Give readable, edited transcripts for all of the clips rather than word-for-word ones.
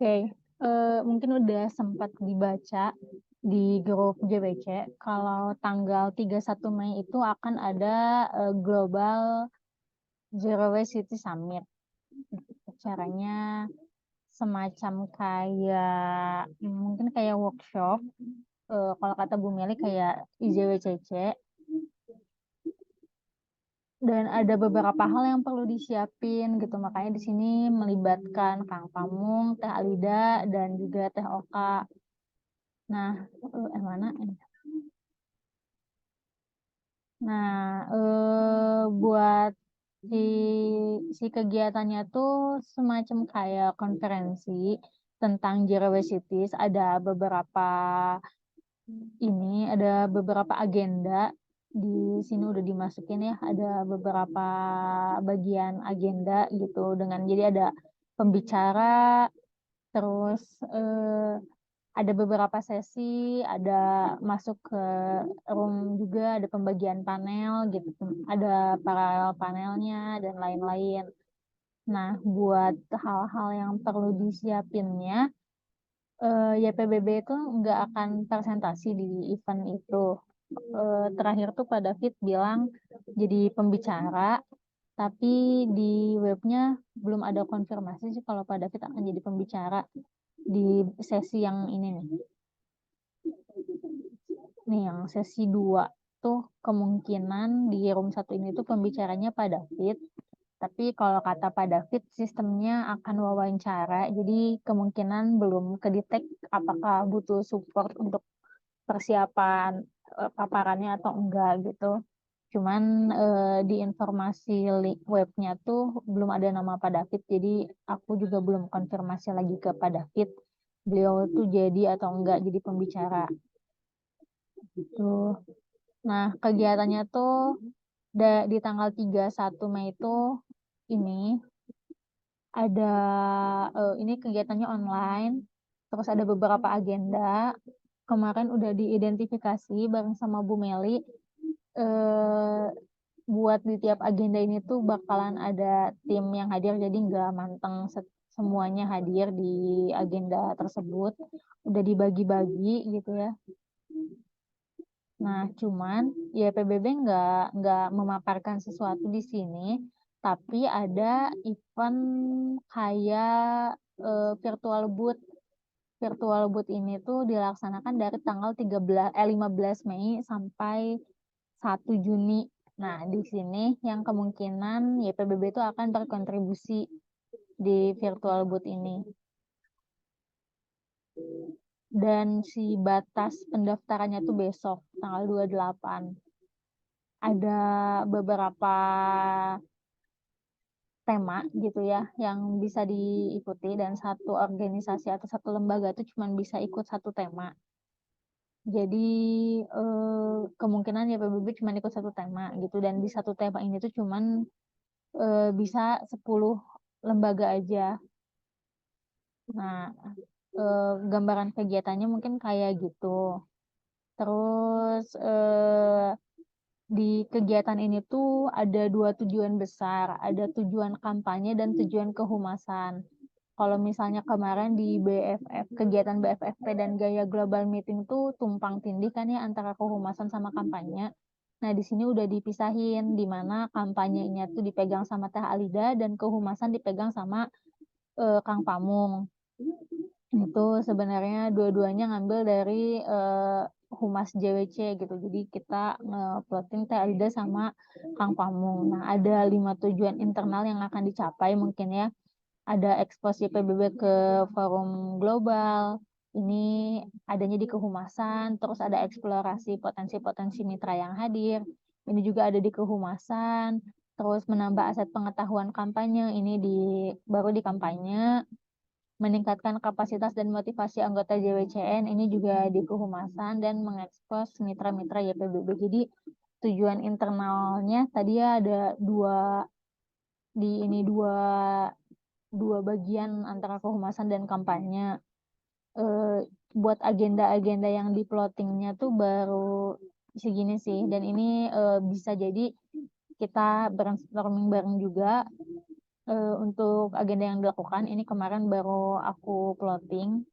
Oke, mungkin udah sempat dibaca di grup JBC kalau tanggal 31 Mei itu akan ada, Global Zero Waste City Summit. Acaranya semacam kayak, mungkin kayak workshop, kalau kata Bu Meli kayak IZWCC, dan ada beberapa hal yang perlu disiapin gitu. Makanya di sini melibatkan Kang Pamung, Teh Alida, dan juga Teh Oka. Nah, mana? Nah, buat si si kegiatannya tuh semacam kayak konferensi tentang Zero Waste Cities. Ada beberapa agenda di sini udah dimasukin ya. Ada beberapa bagian agenda gitu dengan jadi ada pembicara, terus ada beberapa sesi, ada masuk ke room juga, ada pembagian panel gitu, ada paralel panelnya dan lain-lain. Nah, buat hal-hal yang perlu disiapinnya, YPBB itu nggak akan presentasi di event itu. Terakhir tuh Pak David bilang jadi pembicara, tapi di webnya belum ada konfirmasi sih kalau Pak David akan jadi pembicara di sesi yang ini nih. Nih yang sesi 2 tuh kemungkinan di room 1 ini tuh pembicaranya Pak David. Tapi kalau kata Pak David sistemnya akan wawancara, jadi kemungkinan belum kedetek apakah butuh support untuk persiapan paparannya atau enggak gitu. Cuman di informasi link webnya tuh belum ada nama Pak David, jadi aku juga belum konfirmasi lagi ke Pak David. Beliau tuh jadi atau enggak jadi pembicara gitu. Nah, kegiatannya tuh di tanggal 31 Mei itu ini ada ini kegiatannya online, terus ada beberapa agenda. Kemarin udah diidentifikasi bareng sama Bu Meli, eh, buat di tiap agenda ini tuh bakalan ada tim yang hadir, jadi nggak manteng semuanya hadir di agenda tersebut. Udah dibagi-bagi gitu ya. Nah, cuman ya PBB nggak memaparkan sesuatu di sini, tapi ada event kayak virtual booth. Virtual booth ini tuh dilaksanakan dari tanggal 15 Mei sampai 1 Juni. Nah, di sini yang kemungkinan YPBB itu akan berkontribusi di virtual booth ini. Dan si batas pendaftarannya tuh besok, tanggal 28. Ada beberapa tema gitu ya yang bisa diikuti, dan satu organisasi atau satu lembaga itu cuma bisa ikut satu tema. Jadi kemungkinan ya PBB cuma ikut satu tema gitu, dan di satu tema ini tuh cuman bisa 10 lembaga aja. Nah, gambaran kegiatannya mungkin kayak gitu. Terus di kegiatan ini tuh ada dua tujuan besar, ada tujuan kampanye dan tujuan kehumasan. Kalau misalnya kemarin di BFF, kegiatan BFFP dan Gaya Global Meeting tuh tumpang tindih kan ya antara kehumasan sama kampanye. Nah, di sini udah dipisahin, di mana kampanyenya tuh dipegang sama Teh Alida dan kehumasan dipegang sama Kang Pamung. Itu sebenarnya dua-duanya ngambil dari Humas JWC gitu. Jadi kita nge-plotting Teh Alida sama Kang Pamung. Nah, ada 5 tujuan internal yang akan dicapai mungkin ya. Ada eksposi PBB ke forum global. Ini adanya di kehumasan, terus ada eksplorasi potensi-potensi mitra yang hadir. Ini juga ada di kehumasan, terus menambah aset pengetahuan kampanye. Ini baru di kampanye, meningkatkan kapasitas dan motivasi anggota JWCN, ini juga di kehumasan, dan mengekspos mitra-mitra YPBB. Jadi tujuan internalnya tadi ya ada dua dua bagian antara kehumasan dan kampanye. Eh, Buat agenda-agenda yang di plottingnya tuh baru segini sih, dan ini bisa jadi kita brainstorming bareng juga untuk agenda yang dilakukan ini kemarin baru aku plotting.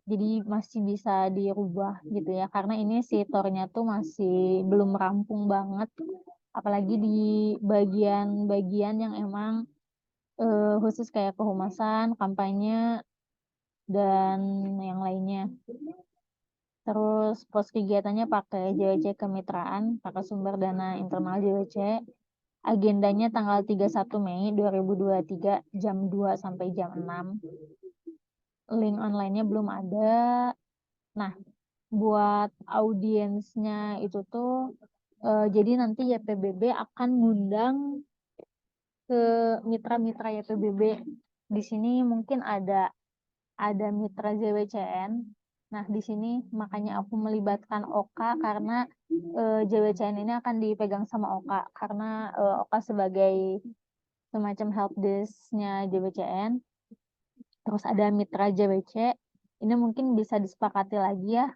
Jadi masih bisa dirubah gitu ya, karena ini si tornya tuh masih belum rampung banget, apalagi di bagian-bagian yang emang khusus kayak kehumasan, kampanye, dan yang lainnya. Terus pos kegiatannya pakai JWC kemitraan, pakai sumber dana internal JWC. Agendanya tanggal 31 Mei 2023 jam 2 sampai jam 6. Link online-nya belum ada. Nah, buat audiensnya itu tuh jadi nanti YPBB akan ngundang ke mitra-mitra YPBB. Di sini mungkin ada mitra JWCN. Nah, di sini makanya aku melibatkan Oka karena JWCN ini akan dipegang sama Oka karena Oka sebagai semacam helpdesk-nya JWCN. Terus ada mitra JWC. Ini mungkin bisa disepakati lagi ya.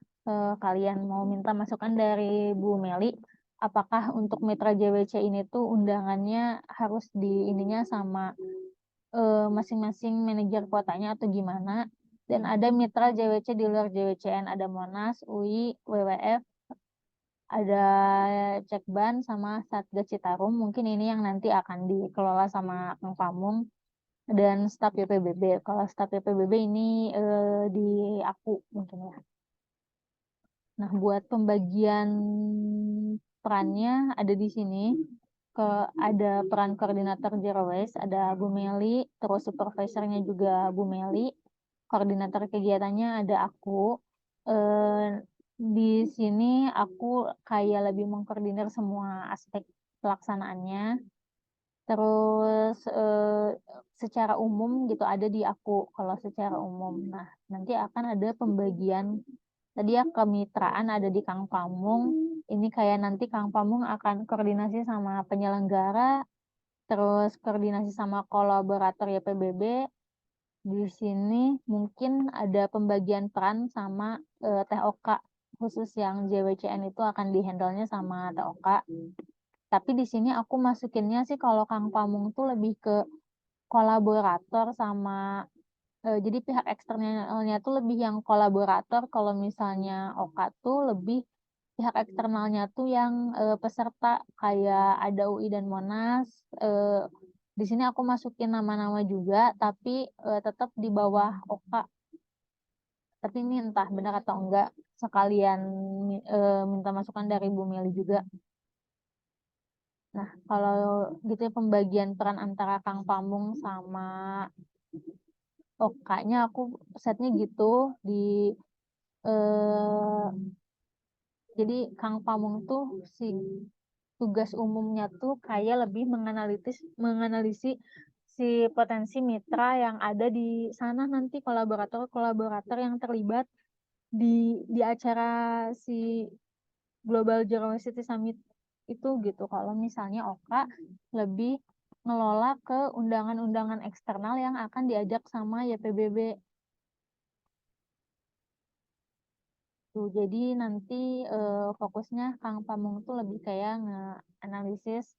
Kalian mau minta masukan dari Bu Meli. Apakah untuk mitra JWC ini tuh undangannya harus di ininya sama masing-masing manajer kotanya atau gimana? Dan ada mitra JWC di luar JWCN, ada Monas, UI, WWF, ada Cekban sama Satgas Citarum. Mungkin ini yang nanti akan dikelola sama Kang Pamung dan staf YPBB. Kalau staf YPBB ini di aku mungkin ya. Nah, buat pembagian perannya ada di sini. Ada peran koordinator Zero Waste, ada Bu Meli, terus supervisornya juga Bu Meli, koordinator kegiatannya ada aku. Di sini aku kayak lebih mengkoordinir semua aspek pelaksanaannya. Terus secara umum gitu ada di aku kalau secara umum. Nah, nanti akan ada pembagian tadi ya kemitraan ada di Kang Pamung. Ini kayak nanti Kang Pamung akan koordinasi sama penyelenggara, terus koordinasi sama kolaborator YPBB. Di sini mungkin ada pembagian peran sama TOK khusus yang JWCN itu akan dihandle-nya sama TOK. Tapi di sini aku masukinnya sih kalau Kang Pamung tuh lebih ke kolaborator sama jadi pihak eksternalnya tuh lebih yang kolaborator. Kalau misalnya Oka tuh lebih pihak eksternalnya tuh yang peserta kayak ada UI dan Monas. Eh, di sini aku masukin nama-nama juga, tapi tetap di bawah Oka. Tapi ini entah benar atau enggak. Sekalian minta masukan dari Bu Meli juga. Nah, kalau gitu ya pembagian peran antara Kang Pamung sama Okanya aku setnya gitu di eh, jadi Kang Pamung tuh si tugas umumnya tuh kayak lebih menganalisis si potensi mitra yang ada di sana nanti kolaborator-kolaborator yang terlibat di acara si Global Generosity Summit itu gitu. Kalau misalnya Oka lebih ngelola ke undangan-undangan eksternal yang akan diajak sama YPBB. Tuh, jadi nanti fokusnya Kang Pamung tuh lebih kayak nge-analisis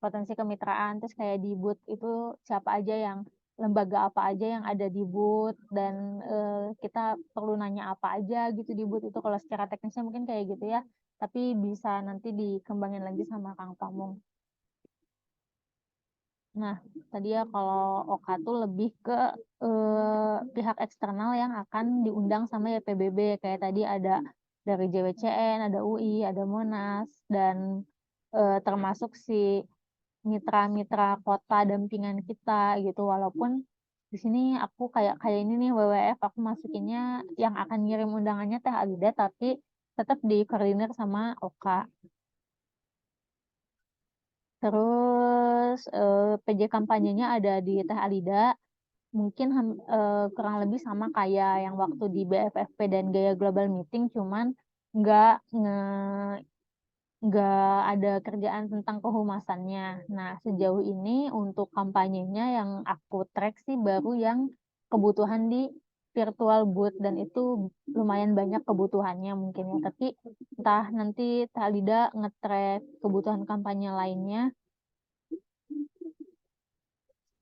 potensi kemitraan, terus kayak di booth itu siapa aja yang lembaga apa aja yang ada di booth dan kita perlu nanya apa aja gitu di booth itu kalau secara teknisnya mungkin kayak gitu ya, tapi bisa nanti dikembangin lagi sama Kang Pamung. Nah, tadi ya kalau Oka tuh lebih ke pihak eksternal yang akan diundang sama YPBB. Kayak tadi ada dari JWCN, ada UI, ada Monas, dan termasuk si mitra-mitra kota dampingan kita gitu. Walaupun di sini aku kayak kayak ini nih WWF aku masukinnya yang akan ngirim undangannya Teh Alida, tapi tetap dikoordinir sama Oka. Terus PJ kampanyenya ada di Teh Alida, mungkin kurang lebih sama kayak yang waktu di BFFP dan Gaya Global Meeting, cuman nggak nggak ada kerjaan tentang kehumasannya. Nah, sejauh ini untuk kampanyenya yang aku track sih baru yang kebutuhan di virtual booth dan itu lumayan banyak kebutuhannya mungkin ya. Tapi entah nanti Talida nge-track kebutuhan kampanye lainnya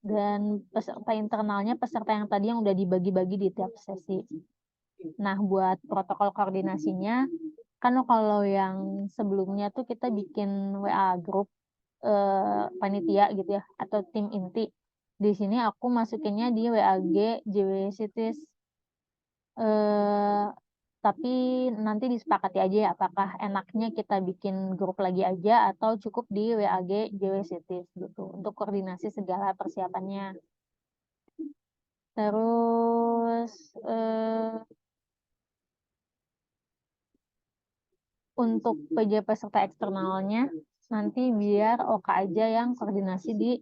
dan peserta internalnya peserta yang tadi yang udah dibagi-bagi di tiap sesi. Nah, buat protokol koordinasinya, kan kalau yang sebelumnya tuh kita bikin WA grup panitia gitu ya, atau tim inti. Di sini aku masukinnya di WAG JWCities. Tapi nanti disepakati aja ya, apakah enaknya kita bikin grup lagi aja atau cukup di WAG JWCities gitu, untuk koordinasi segala persiapannya. Terus untuk PJ peserta eksternalnya nanti biar Oka aja yang koordinasi di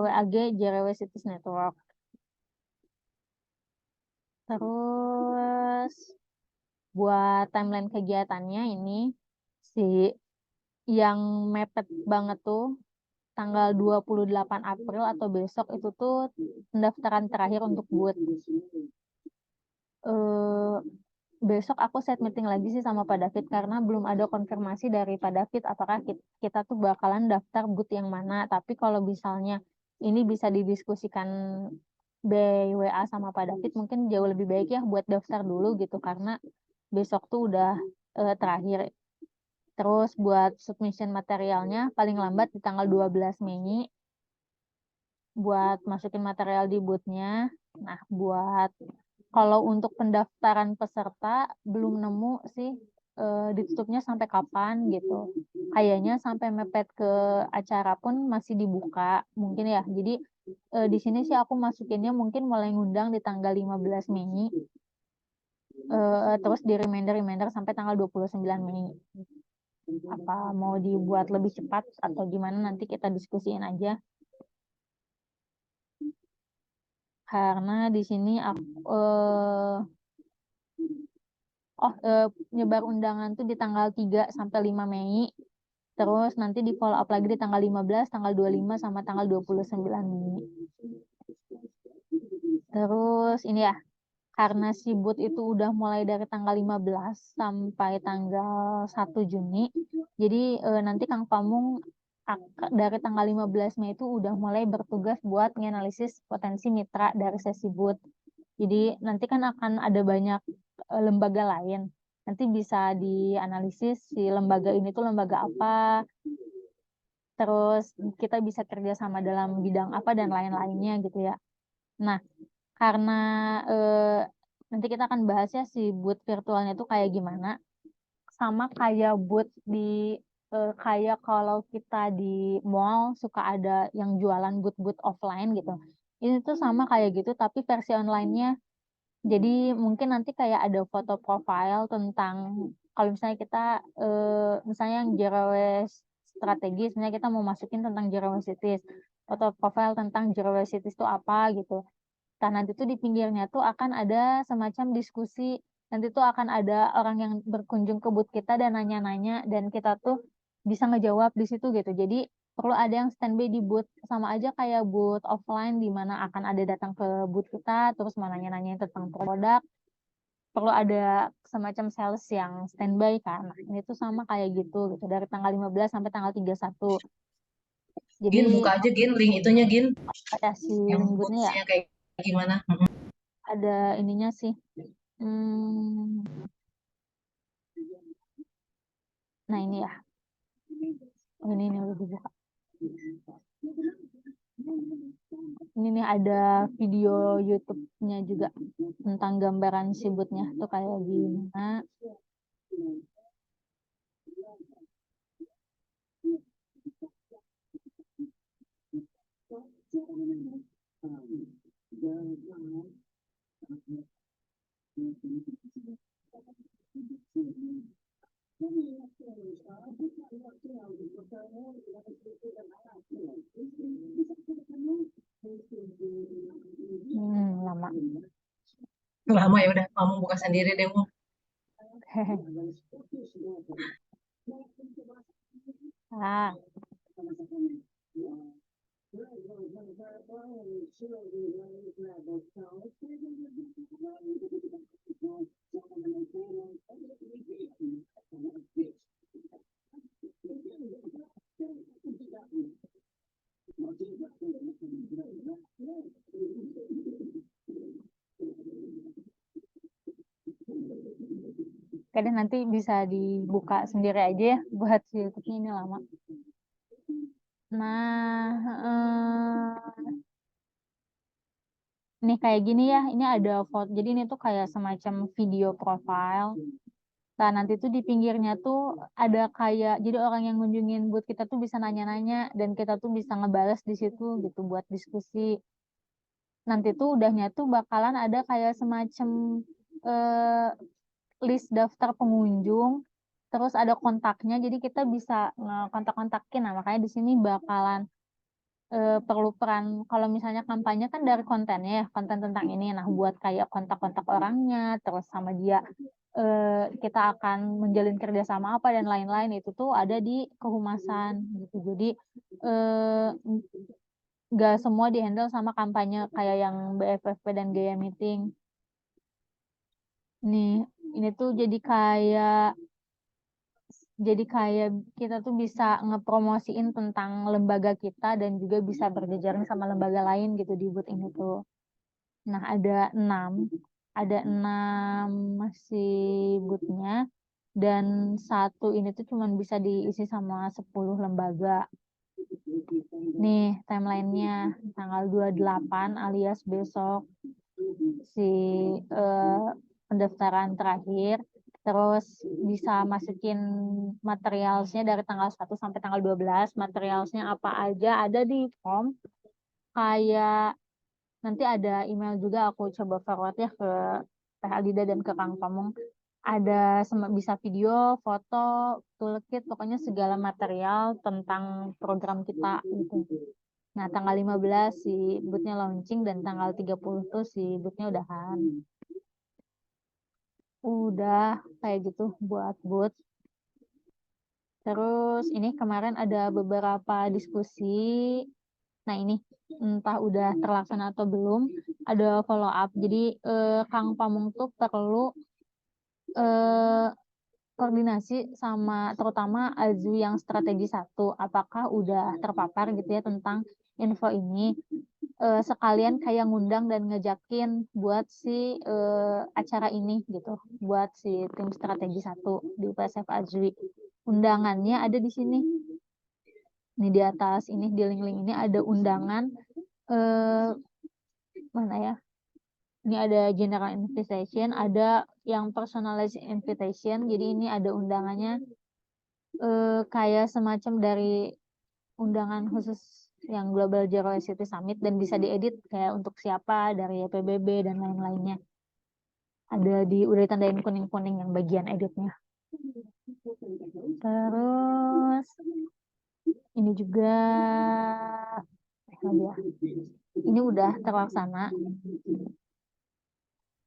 WAG JRW Cities Network. Terus buat timeline kegiatannya ini yang mepet banget tuh tanggal 28 April atau besok itu tuh pendaftaran terakhir untuk booth. Besok aku set meeting lagi sih sama Pak David karena belum ada konfirmasi dari Pak David apakah kita tuh bakalan daftar booth yang mana. Tapi kalau misalnya ini bisa didiskusikan BWA sama Pak David, mungkin jauh lebih baik ya buat daftar dulu gitu karena besok tuh udah terakhir. Terus buat submission materialnya paling lambat di tanggal 12 Mei buat masukin material di booth-nya. Nah, kalau untuk pendaftaran peserta belum nemu sih ditutupnya sampai kapan gitu. Kayaknya sampai mepet ke acara pun masih dibuka mungkin ya. Jadi di sini sih aku masukinnya mungkin mulai ngundang di tanggal 15 Mei. Terus di reminder sampai tanggal 29 Mei. Apa mau dibuat lebih cepat atau gimana nanti kita diskusiin aja. Karena di sini aku nyebar undangan tuh di tanggal 3 sampai 5 Mei. Terus nanti di follow up lagi di tanggal 15, tanggal 25 sama tanggal 29 Mei. Terus ini ya, karena si booth itu udah mulai dari tanggal 15 sampai tanggal 1 Juni. Jadi nanti Kang Pamung dari tanggal 15 Mei itu udah mulai bertugas buat menganalisis potensi mitra dari sesi booth. Jadi nanti kan akan ada banyak lembaga lain. Nanti bisa dianalisis si lembaga ini tuh lembaga apa, terus kita bisa kerjasama dalam bidang apa dan lain-lainnya gitu ya. Nah, karena nanti kita akan bahas ya si booth virtualnya tuh kayak gimana. Sama kayak booth kayak kalau kita di mall suka ada yang jualan booth-booth offline gitu. Ini tuh sama kayak gitu tapi versi online-nya. Jadi mungkin nanti kayak ada foto profile tentang kalau misalnya kita misalnya yang zero waste strategis, misalnya kita mau masukin tentang zero waste cities, foto profile tentang zero waste cities itu apa gitu. Nah, nanti tuh di pinggirnya tuh akan ada semacam diskusi. Nanti tuh akan ada orang yang berkunjung ke booth kita dan nanya-nanya dan kita tuh bisa ngejawab di situ gitu. Jadi perlu ada yang standby di booth sama aja kayak booth offline di mana akan ada datang ke booth kita terus mau nanya-nanya tentang produk. Perlu ada semacam sales yang standby kan. Nah, ini tuh sama kayak gitu dari tanggal 15 sampai tanggal 31. Jadi Gin, buka aja Gin, link itunya Gin, ada si yang link boothnya ya. boots-nya kayak gimana. Ada ininya sih. Nah ini ya. Ini udah dibuka. Ini nih ada video YouTube-nya juga tentang gambaran sibutnya tuh kayak gimana. Lama. Lama ya udah, kamu buka sendiri deh Mu. Ah. Kadang nanti bisa dibuka sendiri aja ya buat si YouTube-nya, ini lama. Nah, nih kayak gini ya, ini ada foto. Jadi ini tuh kayak semacam video profile. Nah, nanti tuh di pinggirnya tuh ada kayak, jadi orang yang ngunjungin booth kita tuh bisa nanya-nanya, dan kita tuh bisa ngebales di situ gitu buat diskusi. Nanti tuh udahnya tuh bakalan ada kayak semacam eh, list daftar pengunjung, terus ada kontaknya, jadi kita bisa ngekontak-kontakin. Nah, makanya di sini bakalan perlu peran, kalau misalnya kampanye kan dari kontennya ya, konten tentang ini. Nah, buat kayak kontak-kontak orangnya, terus sama dia kita akan menjalin kerjasama apa dan lain-lain, itu tuh ada di kehumasan gitu. Jadi eh, nggak semua dihandle sama kampanye kayak yang BFFP dan Gaya Meeting. Nih, ini tuh jadi kayak kita tuh bisa ngepromosiin tentang lembaga kita dan juga bisa berjejaring sama lembaga lain gitu di booth ini tuh. Nah, ada enam masih boothnya, dan satu ini tuh cuman bisa diisi sama 10 lembaga. Nih, timelinenya tanggal 28 alias besok si pendaftaran terakhir. Terus bisa masukin materialsnya dari tanggal 1 sampai tanggal 12. Materialsnya apa aja ada di form. Kayak nanti ada email juga, aku coba forward ya ke Teh Alida dan ke Kang Pamung. Ada bisa video, foto, toolkit, pokoknya segala material tentang program kita gitu. Nah, tanggal 15 si bootnya launching, dan tanggal 30 tuh si bootnya udahan. Udah kayak gitu buat boot. Terus ini kemarin ada beberapa diskusi. Nah, ini entah udah terlaksana atau belum, ada follow up. Jadi Kang Pamung tuh perlu eh, koordinasi sama terutama Azu yang strategi 1. Apakah udah terpapar gitu ya tentang info ini? Sekalian kayak ngundang dan ngejakin buat si acara ini gitu, buat si tim strategi 1 di PSF Azwi. Undangannya ada di sini. Ini di atas ini, di link-link ini ada undangan. eh, Mana ya? Ini ada general invitation, ada yang personalized invitation. Jadi ini ada undangannya kayak semacam dari undangan khusus yang Global Zero City Summit, dan bisa diedit kayak untuk siapa dari PBB dan lain-lainnya. Ada udah ditandain kuning-kuning yang bagian editnya. Terus ini juga ini udah terlaksana.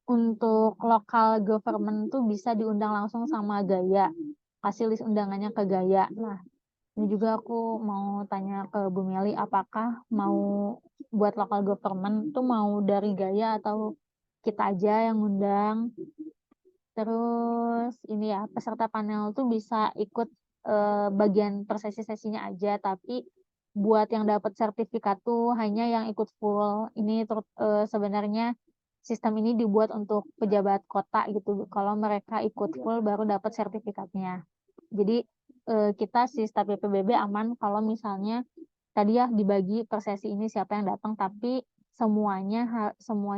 Untuk lokal government tuh bisa diundang langsung sama Gaya. Kasih list undangannya ke Gaya. Nah, ini juga aku mau tanya ke Bu Meli, apakah mau buat lokal government tuh mau dari Gaya atau kita aja yang undang. Terus ini ya, peserta panel tuh bisa ikut bagian per sesi-sesinya aja, tapi buat yang dapat sertifikat tuh hanya yang ikut full. Ini sebenarnya sistem ini dibuat untuk pejabat kota gitu. Kalau mereka ikut full baru dapat sertifikatnya. Jadi kita si staf PBB aman kalau misalnya tadi ya dibagi per sesi ini siapa yang datang, tapi semua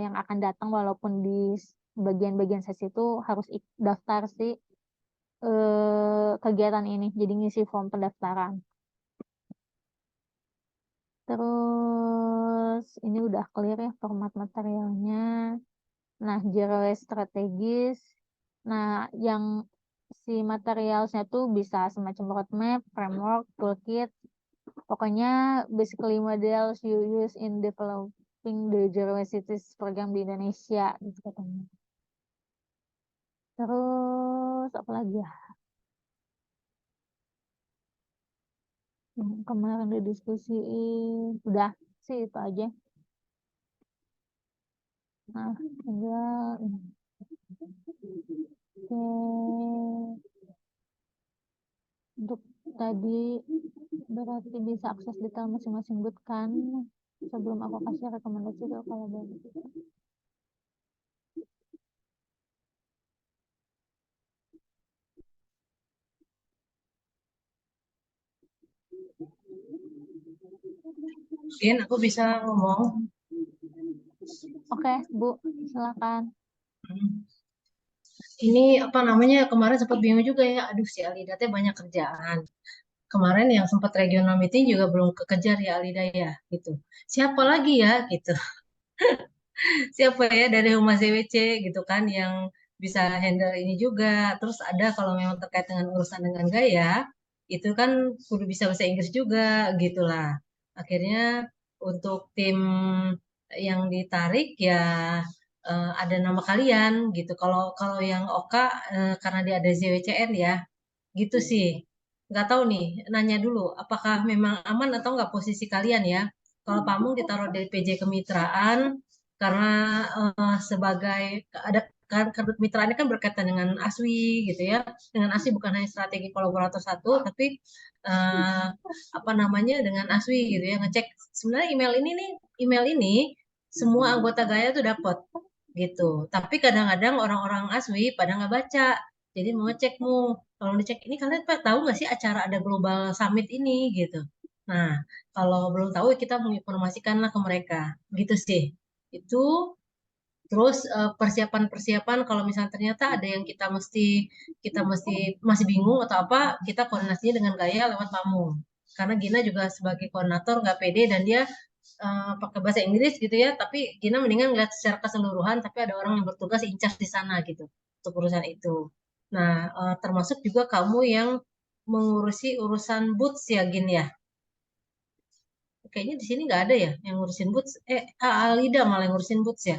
yang akan datang walaupun di bagian-bagian sesi itu harus daftar si kegiatan ini. Jadi ngisi form pendaftaran. Terus ini udah clear ya format materialnya. Nah, zero waste strategis. Nah, yang si materialnya tuh bisa semacam roadmap, framework, toolkit. Pokoknya basically models you use in developing the zero waste cities program di Indonesia gitu katanya. Terus apa lagi ya? Kemarin didiskusiin. Udah sih itu aja. Nah, tinggal ini. Oke. Untuk tadi berarti bisa akses detail masing-masing booth kan, sebelum aku kasih rekomendasi ke kalau boleh. Din, aku bisa ngomong. Oke, Bu, silakan. Hmm. Ini apa namanya, kemarin sempat bingung juga ya. Aduh, si Alida teh banyak kerjaan. Kemarin yang sempat regional meeting juga belum kekejar ya Alida ya, gitu. Siapa lagi ya, gitu. Siapa ya dari Humas CWC gitu kan yang bisa handle ini juga. Terus ada kalau memang terkait dengan urusan dengan gaya, itu kan kudu bisa bahasa Inggris juga gitulah. Akhirnya untuk tim yang ditarik ya ada nama kalian gitu. Kalau kalau yang Oka karena dia ada ZWCN ya, gitu sih. Nggak tahu nih, nanya dulu, apakah memang aman atau nggak posisi kalian ya? Kalau Pamung ditaruh di PJ Kemitraan, karena sebagai ada kan kartu kemitraan ini kan berkaitan dengan ASWI gitu ya, dengan ASWI bukan hanya strategi kolaborator satu, tapi eh, apa namanya dengan ASWI gitu ya, ngecek sebenarnya email ini semua anggota Gaya tuh dapat gitu. Tapi kadang-kadang orang-orang ASWI pada nggak baca, jadi mau ngecekmu. Kalau dicek ini kalian tahu nggak sih acara ada Global Summit ini gitu. Nah, kalau belum tahu kita menginformasikanlah ke mereka. Gitu sih. Itu terus persiapan-persiapan kalau misalnya ternyata ada yang kita mesti masih bingung atau apa, kita koordinasinya dengan Gaya lewat Pamung. Karena Gina juga sebagai koordinator nggak pede dan dia pakai bahasa Inggris gitu ya, tapi Gina mendingan ngeliat secara keseluruhan, tapi ada orang yang bertugas in charge di sana gitu untuk urusan itu. Nah, termasuk juga kamu yang mengurusi urusan boots ya, Gin ya. Kayaknya di sini nggak ada ya yang ngurusin boots. Alida malah yang ngurusin boots ya.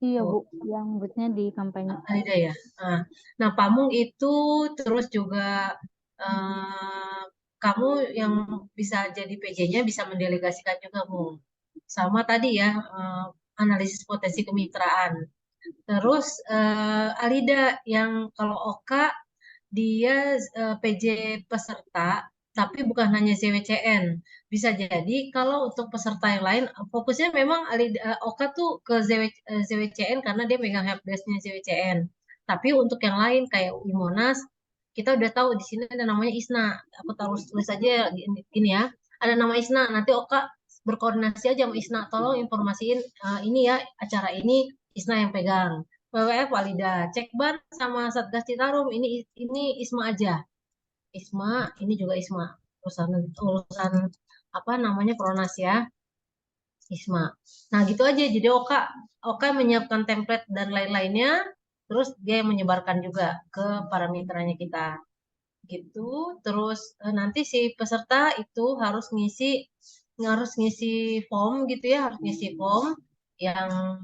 Iya, Bu, Oh, yang buatnya di kampanye. Alida ya. Nah, nah, Pamung itu terus juga eh, kamu yang bisa jadi PJ-nya bisa mendelegasikan juga, Mung. Sama tadi ya, analisis potensi kemitraan. Terus Alida yang kalau Oka dia PJ peserta, tapi bukan hanya ZWCN. Bisa jadi kalau untuk peserta yang lain, fokusnya memang Oka tuh ke ZWCN karena dia megang helpdesk-nya ZWCN. Tapi untuk yang lain kayak UI Monas, kita udah tahu di sini ada namanya ISNA. Aku tahu tulis aja gini ya. Ada nama ISNA. Nanti Oka berkoordinasi aja sama ISNA. Tolong informasiin ini ya acara ini ISNA yang pegang. WWF Walida, Cekban sama Satgas Citarum ini Isma aja. Isma, ini juga Isma. Urusan urusan apa namanya Pronas ya, Isma. Nah, gitu aja. Jadi Oka menyiapkan template dan lain-lainnya, terus dia yang menyebarkan juga ke para mitranya kita. Gitu. Terus nanti si peserta itu harus ngisi form gitu ya, harus ngisi form yang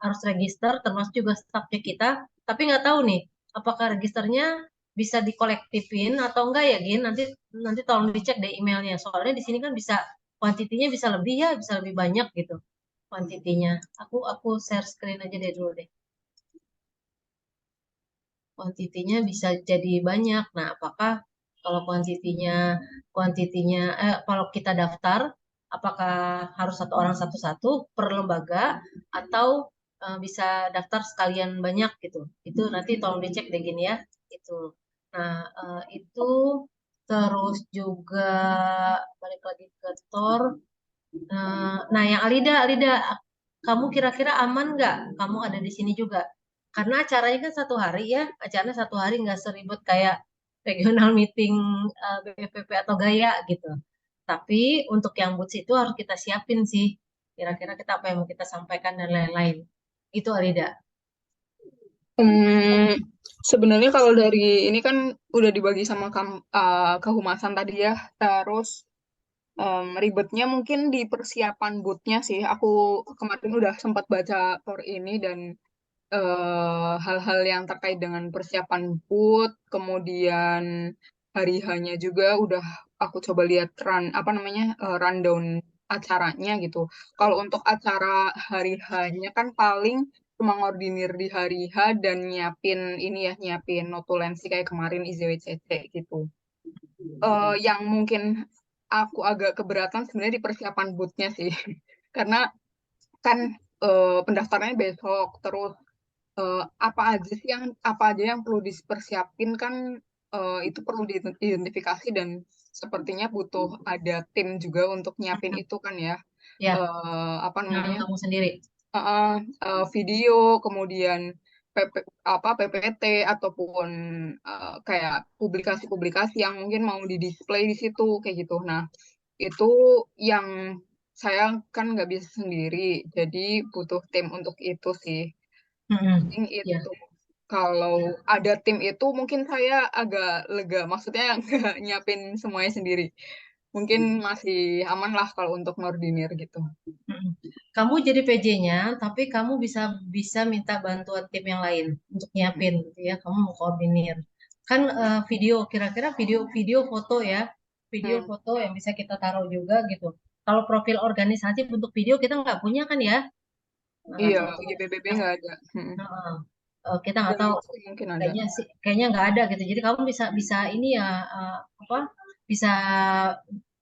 harus register termasuk juga stafnya kita. Tapi nggak tahu nih, apakah registernya bisa dikolektifin atau enggak ya, Gin? Nanti nanti tolong dicek deh emailnya. Soalnya di sini kan bisa kuantitinya bisa lebih ya, bisa lebih banyak gitu kuantitinya. Aku share screen aja deh dulu deh. Kuantitinya bisa jadi banyak. Nah, apakah kalau kuantitinya kalau kita daftar, apakah harus satu orang satu-satu per lembaga atau bisa daftar sekalian banyak gitu? Itu nanti tolong dicek deh gini ya. Itu. Nah, itu terus juga balik lagi ke TOR. Nah, yang Alida, kamu kira-kira aman nggak? Kamu ada di sini juga. Karena acaranya kan satu hari ya, acaranya satu hari nggak seribet kayak regional meeting BPP atau Gaya gitu. Tapi untuk yang boots itu harus kita siapin sih. Kira-kira kita apa yang mau kita sampaikan dan lain-lain. Itu Alida. Hmm, sebenarnya kalau dari ini kan udah dibagi sama kehumasan tadi ya. Terus ribetnya mungkin di persiapan bootnya sih. Aku kemarin udah sempat baca for ini dan hal-hal yang terkait dengan persiapan boot, kemudian hari hanya juga udah aku coba lihat apa namanya rundown acaranya gitu. Kalau untuk acara hari hanya kan paling cuma ngordinir di hari H dan nyiapin notulensi kayak kemarin IZWCC gitu. Yang mungkin aku agak keberatan sebenarnya di persiapan bootnya sih, karena kan pendaftarannya besok, terus apa aja yang perlu dipersiapin kan itu perlu diidentifikasi dan sepertinya butuh ada tim juga untuk nyiapin itu kan ya. Ya, Apa namanya? kamu sendiri. Video, kemudian PPT ataupun kayak publikasi-publikasi yang mungkin mau di-display di situ kayak gitu. Nah, itu yang saya kan nggak bisa sendiri, jadi butuh tim untuk itu sih. Mungkin Ya. itu. Kalau ada tim itu mungkin saya agak lega, maksudnya nggak nyiapin semuanya sendiri. Mungkin masih aman lah kalau untuk ngordinir gitu. Kamu jadi PJ-nya, tapi kamu bisa bisa minta bantuan tim yang lain untuk nyiapin, gitu ya. Kamu mau koordinir. Kan video, kira-kira video foto ya, video Hmm. foto yang bisa kita taruh juga gitu. Kalau profil organisasi bentuk video kita nggak punya kan ya? Nggak Iya, tahu. YBBB Yang, nggak ada. Heeh. Kita nggak Yang tahu. pasti mungkin ada. Kayaknya sih, kayaknya nggak ada gitu. Jadi kamu bisa bisa ini ya apa? Bisa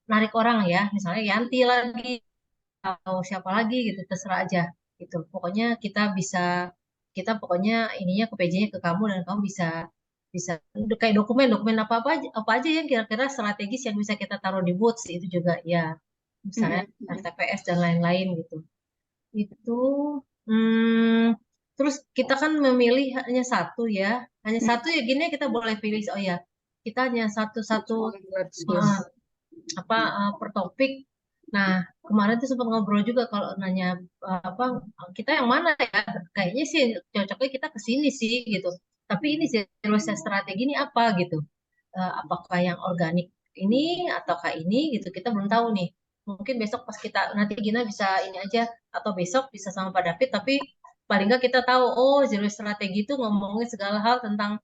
narik orang ya, misalnya Yanti lagi atau siapa lagi gitu terserah aja gitu pokoknya kita pokoknya ininya ke PJ-nya ke kamu dan kamu bisa bisa kayak dokumen apa aja yang kira-kira strategis yang bisa kita taruh di boots itu juga ya misalnya RTPS dan lain-lain gitu itu hmm, terus kita kan memilih hanya satu ya gini kita boleh pilih oh ya kita hanya satu satu Yes. per topik. Nah, kemarin tuh sempat ngobrol juga kalau nanya apa kita yang mana ya? Kayaknya sih cocoknya kita ke sini sih gitu. Tapi ini zero waste strategi ini apa gitu? Apakah yang organik ini ataukah ini gitu? Kita belum tahu nih. Mungkin besok pas kita nanti Gina bisa ini aja atau besok bisa sama Pak David tapi paling nggak kita tahu oh zero waste strategi itu ngomongin segala hal tentang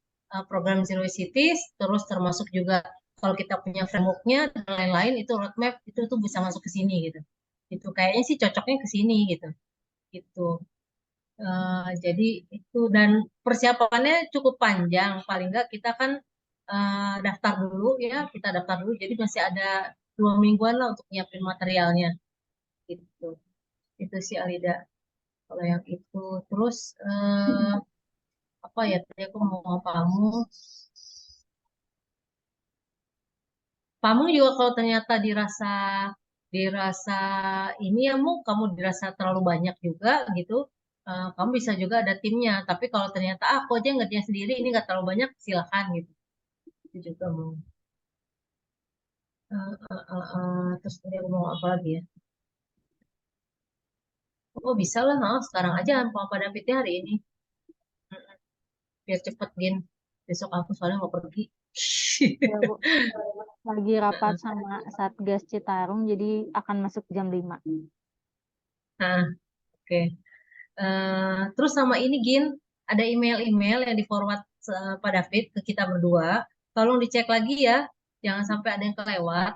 program zero waste cities terus termasuk juga kalau kita punya frameworknya dan lain-lain itu roadmap itu tuh bisa masuk ke sini gitu itu kayaknya sih cocoknya ke sini gitu gitu. Jadi itu dan persiapannya cukup panjang paling nggak kita kan daftar dulu ya kita daftar dulu jadi masih ada 2 mingguan lah untuk nyiapin materialnya gitu itu sih Alida kalau yang itu terus apa ya tadi aku mau kamu kamu juga kalau ternyata dirasa ini ya mu kamu dirasa terlalu banyak juga gitu kamu bisa juga ada timnya tapi kalau ternyata aku aja ngerjain sendiri ini nggak terlalu banyak silakan gitu itu juga mau terus tadi aku mau apa lagi ya oh bisa lah sekarang aja mau pada Davidnya hari ini. Mm-mm. Biar cepet gin besok aku soalnya mau pergi. Ya, Bu. Lagi rapat sama Satgas Citarum, jadi akan masuk jam 5. Nah, oke. Terus sama ini Gin, ada email-email yang di forward Pak David ke kita berdua. Tolong dicek lagi ya, jangan sampai ada yang kelewat.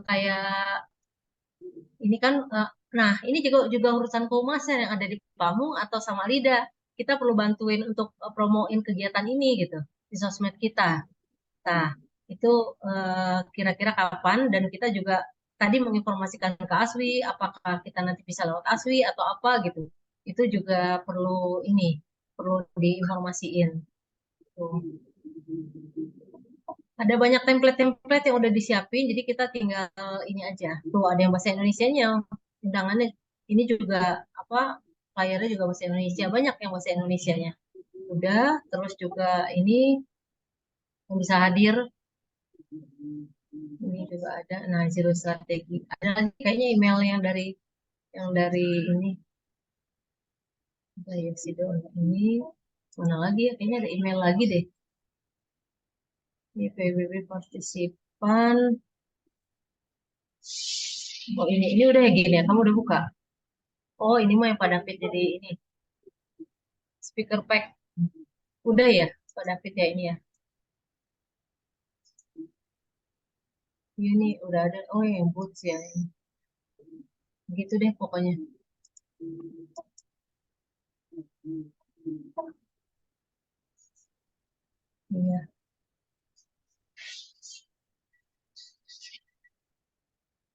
Kayak ini kan, nah ini juga urusan kehumasan yang ada di Pamung atau sama Lida. Kita perlu bantuin untuk promoin kegiatan ini gitu di sosmed kita. Nah, itu kira-kira kapan? Dan kita juga tadi menginformasikan ke Aswi, apakah kita nanti bisa lewat Aswi atau apa gitu. Itu juga perlu diinformasiin. Tuh. Ada banyak template-template yang udah disiapin, jadi kita tinggal ini aja. Tuh ada yang bahasa Indonesianya, undangannya ini juga apa layarnya juga bahasa Indonesia, banyak yang bahasa Indonesianya. Udah, terus juga ini yang bisa hadir ini juga ada nah zero strategi ada lagi kayaknya email yang dari ini dari Sido ini mana lagi ya kayaknya ada email lagi deh ini PBB partisipan oh ini udah ya gini ya kamu udah buka oh ini mah yang Pak David jadi ini speaker pack udah ya Pak David ya ini ya ini udah ada oh yang boots ya gitu deh pokoknya iya.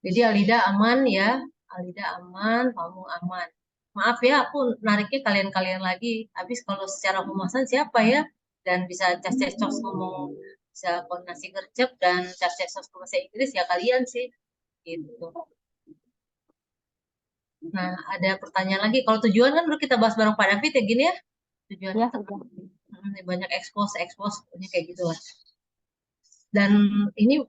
Jadi Alida aman ya, Alida aman, kamu aman. Maaf ya, aku nariknya kalian-kalian lagi. Habis kalau secara pemasaran siapa ya? Dan bisa cas-cas ngomong bisa koordinasi gercep dan cari sesuatu bahasa Inggris ya kalian sih gitu. Nah, ada pertanyaan lagi. Kalau tujuan kan udah kita bahas bareng Pak David ya gini ya. Tujuan Ya, kita kan udah. banyak expose pokoknya kayak gitu lah. Dan ini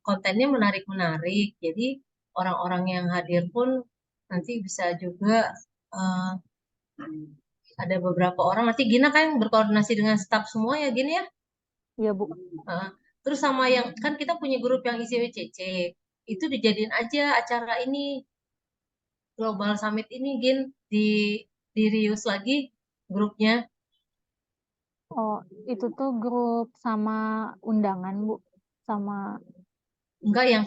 kontennya menarik-menarik. Jadi orang-orang yang hadir pun nanti bisa juga eh, ada beberapa orang. Nanti Gina kan berkoordinasi dengan staf semua ya Gini ya. Iya, Bu. Eh, terus sama yang kan kita punya grup yang isi WCC. Itu dijadiin aja acara ini Global Summit ini Gin di reuse lagi grupnya. Oh, itu tuh grup sama undangan, Bu. Sama, Enggak yang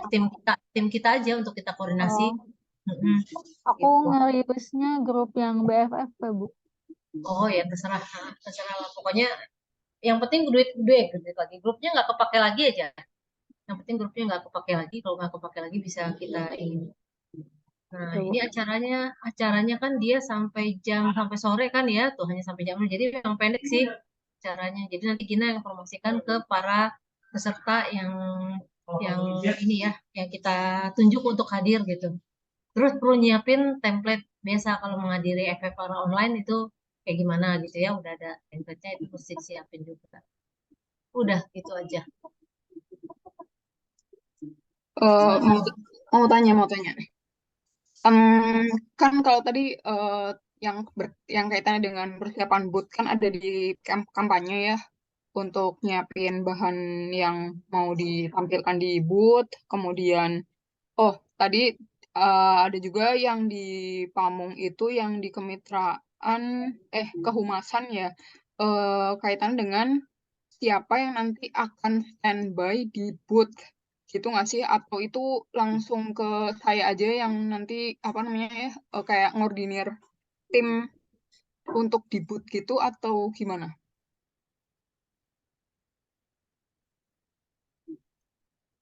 tim kita aja untuk kita koordinasi. oh, Mm-mm, aku gitu. nge-request-nya grup yang BFF, Bu. Oh ya terserah, terserah lah. Pokoknya yang penting duit lagi. Grupnya nggak kepake lagi aja. Yang penting grupnya nggak kepake lagi. Kalau nggak kepake lagi bisa kita ini. Nah Itu, Bu. ini acaranya kan dia sampai sore kan ya. Tuh hanya sampai jam 6. Jadi yang pendek sih acaranya. Jadi nanti Gina informasikan ke para peserta yang ini ya, yang kita tunjuk untuk hadir gitu. Terus perlu nyiapin template biasa kalau menghadiri FFR online itu kayak gimana gitu ya. Udah ada template-nya itu mesti siapin juga. Udah gitu aja. Mau mau tanya. Kan kalau tadi yang kaitannya dengan persiapan booth kan ada di kampanye ya untuk nyiapin bahan yang mau ditampilkan di booth. Kemudian, oh tadi ada juga yang di Pamung itu yang di kemitraan kehumasan ya, kaitan dengan siapa yang nanti akan standby di booth gitu nggak sih? Atau itu langsung ke saya aja yang nanti apa namanya ya kayak ngordinir tim untuk di booth gitu atau gimana?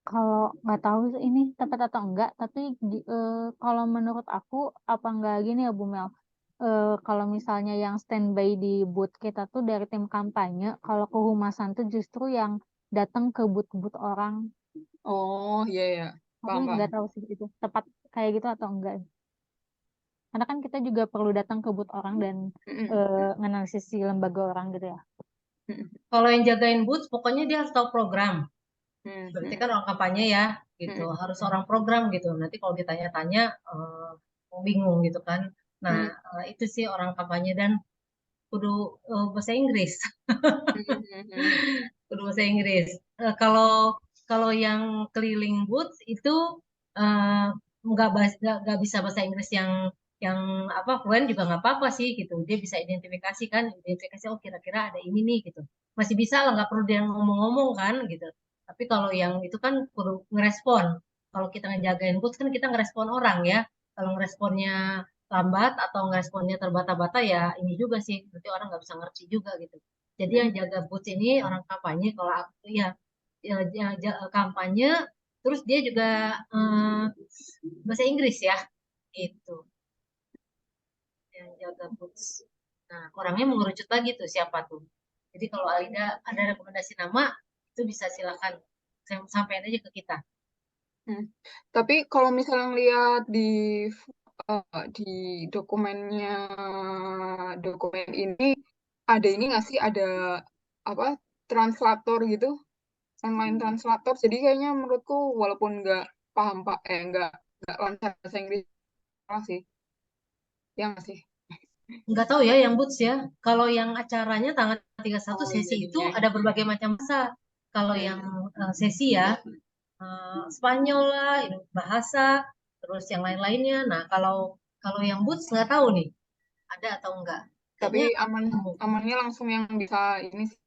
Kalau nggak tahu sih ini tepat atau enggak, tapi kalau menurut aku apa enggak gini ya Bu Mel. Kalau misalnya yang standby di booth kita tuh dari tim kampanye, kalau kehumasan tuh justru yang datang ke booth-booth orang. Oh iya ya, Aku paham paham. nggak tahu sih itu tepat kayak gitu atau enggak. Karena kan kita juga perlu datang ke booth orang dan Mm-mm. nganalisis si lembaga orang gitu ya. Mm-mm. Kalau yang jagain booth, pokoknya dia harus tahu program. Berarti Mm-mm. kan orang kampanye ya, gitu. Mm-mm. Harus orang program gitu. Nanti kalau ditanya-tanya, bingung gitu kan. Nah, Mm-mm. itu sih orang kampanye dan kudu bahasa Inggris. Mm-mm. Kudu bahasa Inggris. Kalau kalau yang keliling booth itu eh, nggak bisa bahasa Inggris yang apa fluent juga nggak apa-apa sih gitu. Dia bisa identifikasi kan, identifikasi oh kira-kira ada ini nih gitu. Masih bisa lah nggak perlu dia ngomong-ngomong kan gitu. Tapi kalau yang itu kan perlu ngerespon. Kalau kita ngejagain booth kan kita ngerespon orang ya. Kalau ngeresponnya lambat atau ngeresponnya terbata-bata ya ini juga sih. Berarti orang nggak bisa ngerti juga gitu. Jadi yang jaga booth ini orang kampanye kalau aku kampanye terus dia juga bahasa Inggris ya gitu yang jaga booth. Nah, orangnya mengerucut lagi tuh siapa tuh. Jadi kalau Alida ada rekomendasi nama itu bisa silakan sampaikan aja ke kita. Mm. Tapi kalau misalnya lihat di dokumennya dokumen ini ada ini nggak sih ada apa translator gitu online translator jadi kayaknya menurutku walaupun nggak paham pak nggak lancar bahasa Inggris salah sih ya nggak sih. Nggak tahu ya yang boots ya. Kalau yang acaranya tanggal 31 Oh sesi itu jadinya ada berbagai macam bahasa. Kalau yang sesi ya Spanyol lah, bahasa, terus yang lain-lainnya. Nah, kalau kalau yang boots nggak tahu nih, ada atau enggak. tapi Kayaknya amannya langsung yang bisa ini sih,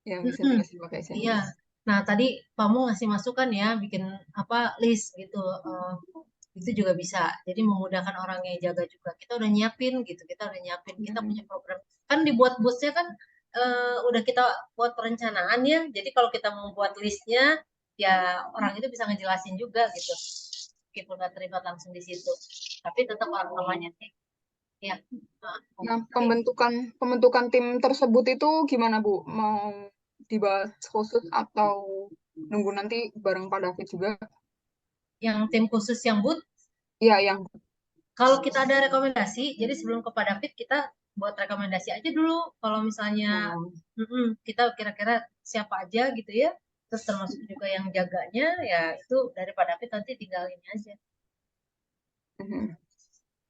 yang bisa mm-mm, jelasin pakai bahasa iya. Inggris. Nah, tadi kamu ngasih masukan ya, bikin apa list gitu. Itu juga bisa. Jadi memudahkan orang yang jaga juga. Kita udah nyiapin gitu, kita udah nyiapin, kita punya Mm-mm. program. Kan dibuat busnya kan udah kita buat perencanaan ya. Jadi kalau kita mau buat listnya, ya orang itu bisa ngejelasin juga gitu. Meskipun nggak terlibat langsung di situ. Tapi tetap orang namanya sih. Ya. Nah, Nah oke. pembentukan pembentukan tim tersebut itu gimana Bu mau dibahas khusus atau nunggu nanti bareng Pak David juga? Yang tim khusus yang boot, Iya, yang kalau kita ada rekomendasi, jadi sebelum ke Pak David kita buat rekomendasi aja dulu. Kalau misalnya kita kira-kira siapa aja gitu ya, terus termasuk juga yang jaganya, ya itu dari Pak David nanti tinggal ini aja.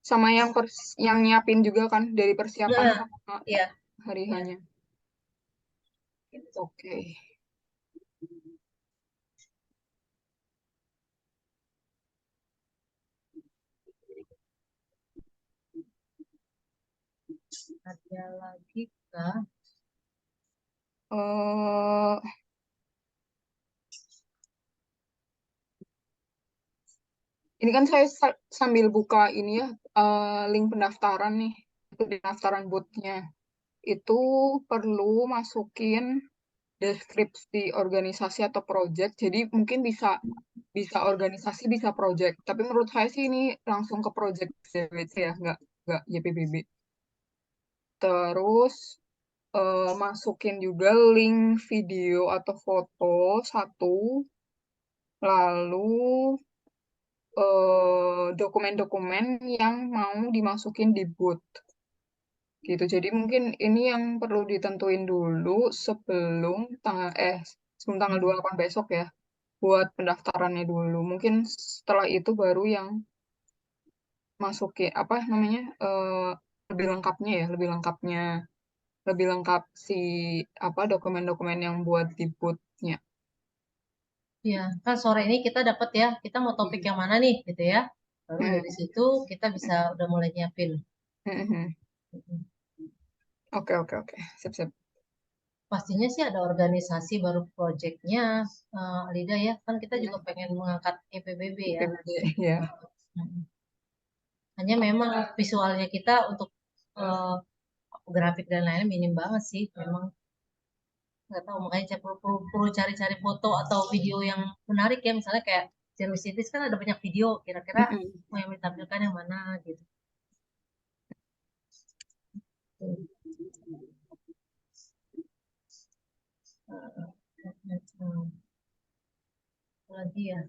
sama yang nyiapin juga kan dari persiapan Nah, sama ya, hari hanya. Oke. ada lagi kah? eh ini kan saya sambil buka ini ya, link pendaftaran nih, itu di pendaftaran bootnya. Itu perlu masukin deskripsi organisasi atau project. Jadi mungkin bisa bisa organisasi, bisa project. Tapi menurut saya sih ini langsung ke project DWC ya, nggak YPBB. Terus masukin juga link video atau foto satu, lalu dokumen-dokumen yang mau dimasukin di booth gitu. Jadi mungkin ini yang perlu ditentuin dulu sebelum tanggal 28 besok ya, buat pendaftarannya dulu. Mungkin setelah itu baru yang masukin apa namanya, lebih lengkapnya ya, lebih lengkap si apa dokumen-dokumen yang buat di booth-nya. Ya, kan sore ini kita dapat ya, kita mau topik yang mana nih gitu ya. Baru dari situ kita bisa udah mulai nyiapin. Oke, oke, oke. Sip. Pastinya sih ada organisasi baru proyeknya, Alida ya. Kan kita juga pengen mengangkat EPBB ya. Ya. Hanya memang visualnya kita untuk eh, grafik dan lain-lain minim banget sih. Memang nggak tahu, makanya saya perlu cari-cari foto atau video yang menarik ya. Misalnya kayak Zero Cities kan ada banyak video. Kira-kira mau yang ditampilkan yang mana gitu. Lagi ya.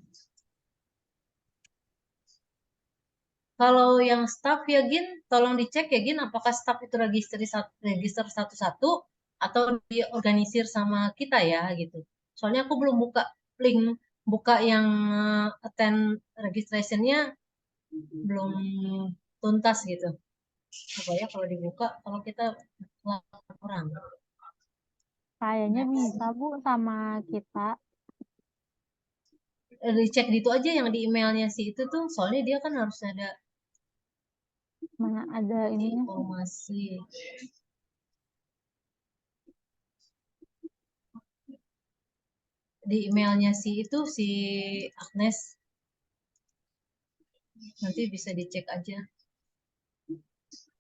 Kalau yang staff ya Gin, tolong dicek ya Gin, apakah staff itu register satu-satu atau diorganisir sama kita ya gitu. Soalnya aku belum buka link, buka yang attend registrationnya belum tuntas gitu. Coba ya kalau dibuka, kalau kita 8 orang. Kayaknya bisa Bu sama kita. Dicek itu aja yang di emailnya si itu tuh, soalnya dia kan harus ada Mana ada ininya. informasi. Di emailnya si itu si Agnes, nanti bisa dicek aja.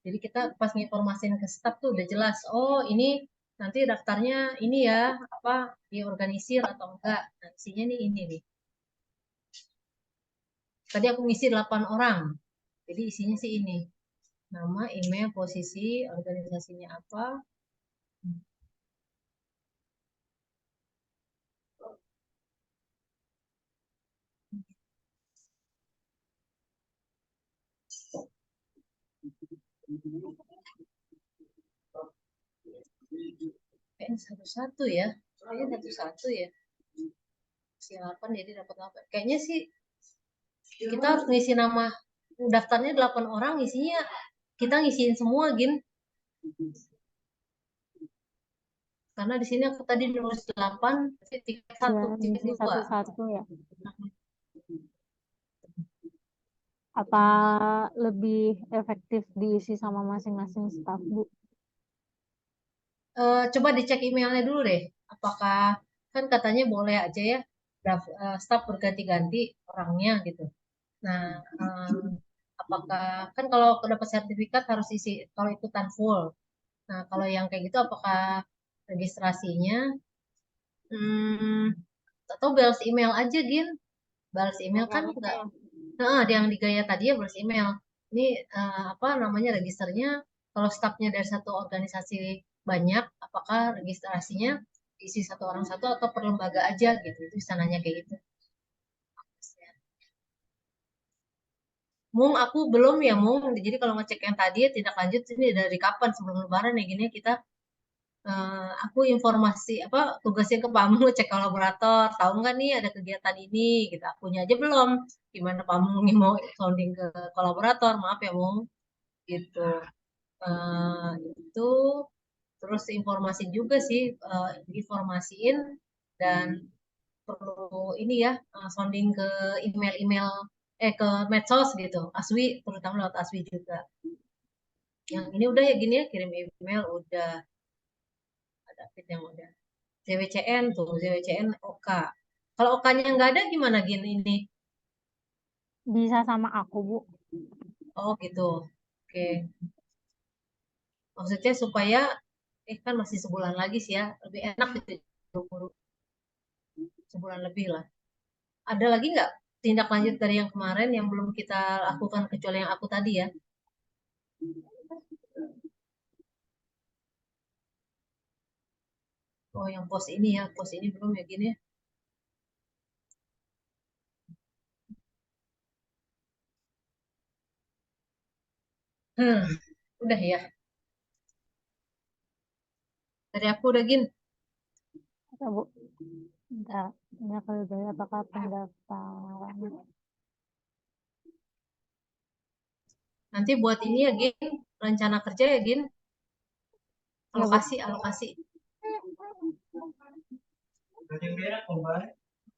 Jadi kita pas nginformasin ke staff tuh udah jelas, oh ini nanti daftarnya ini ya, apa diorganisir atau enggak. Nah, isinya nih ini nih. Tadi aku ngisi 8 orang. Jadi isinya sih ini. Nama, email, posisi, organisasinya apa. Kayaknya satu-satu ya. Kayaknya satu-satu ya. Si 8 jadi dapat 8. Kayaknya sih kita harus ngisi nama, daftarnya 8 orang, isinya kita ngisiin semua, Gin. Karena di sini aku tadi nulis 8, tapi tiket Ya, 1, tiket ngisi 2. satu-satu ya. Apa lebih efektif diisi sama masing-masing staff, Bu? Coba dicek emailnya dulu deh. Apakah kan katanya boleh aja ya staff berganti-ganti orangnya gitu. Nah, apakah kan kalau dapat sertifikat harus isi kalau ikutan full. Nah, kalau yang kayak gitu apakah registrasinya atau balas email aja Gin? Balas email kan enggak. Nah, yang di Gaya tadi ya balas email. Ini apa namanya registernya kalau stafnya dari satu organisasi banyak, apakah registrasinya isi satu orang satu atau per lembaga aja gitu. Itu bisa nanya kayak gitu. Mung, aku belum ya, Mung. Jadi kalau ngecek yang tadi tindak lanjut ini dari kapan sebelum Lebaran ya gini kita aku informasi apa tugasnya ke Pamu cek kolaborator tahu nggak nih ada kegiatan ini gitu akunya aja belum gimana Pamu nih mau sounding ke kolaborator maaf ya Mung gitu. Eh, itu terus informasi juga sih informasiin dan perlu ini ya sounding ke email-email ke medsos gitu Aswi terutama lewat Aswi juga yang ini udah ya gini ya kirim email udah ada fit yang udah ZWCN tuh ZWCN OK kalau OK-nya nggak ada gimana gini ini Bisa sama aku, Bu. oh gitu oke maksudnya supaya kan masih sebulan lagi sih ya lebih enak gitu buru-buru sebulan lebih lah ada lagi nggak tindak lanjut dari yang kemarin yang belum kita lakukan kecuali yang aku tadi ya oh yang pos ini ya pos ini belum ya gini ya hmm, udah ya dari aku udah gin Oke, Bu. Bentar. Ini aku lihat apakah pendaftaran. nanti buat ini ya gin rencana kerja ya gin Ya, Bu. alokasi alokasi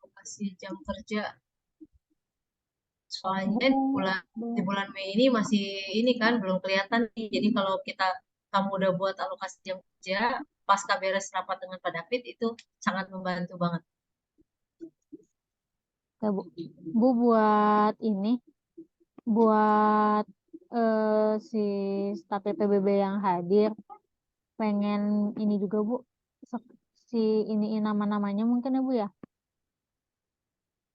alokasi jam kerja soalnya di bulan Mei ini masih ini kan belum kelihatan nih. Jadi kalau kamu udah buat alokasi jam kerja pasca beres rapat dengan Pak David itu sangat membantu banget. Ya, Bu. Bu buat ini, buat si staf PPBB yang hadir, pengen ini juga, Bu. Si iniin nama-namanya mungkin ya, Bu ya.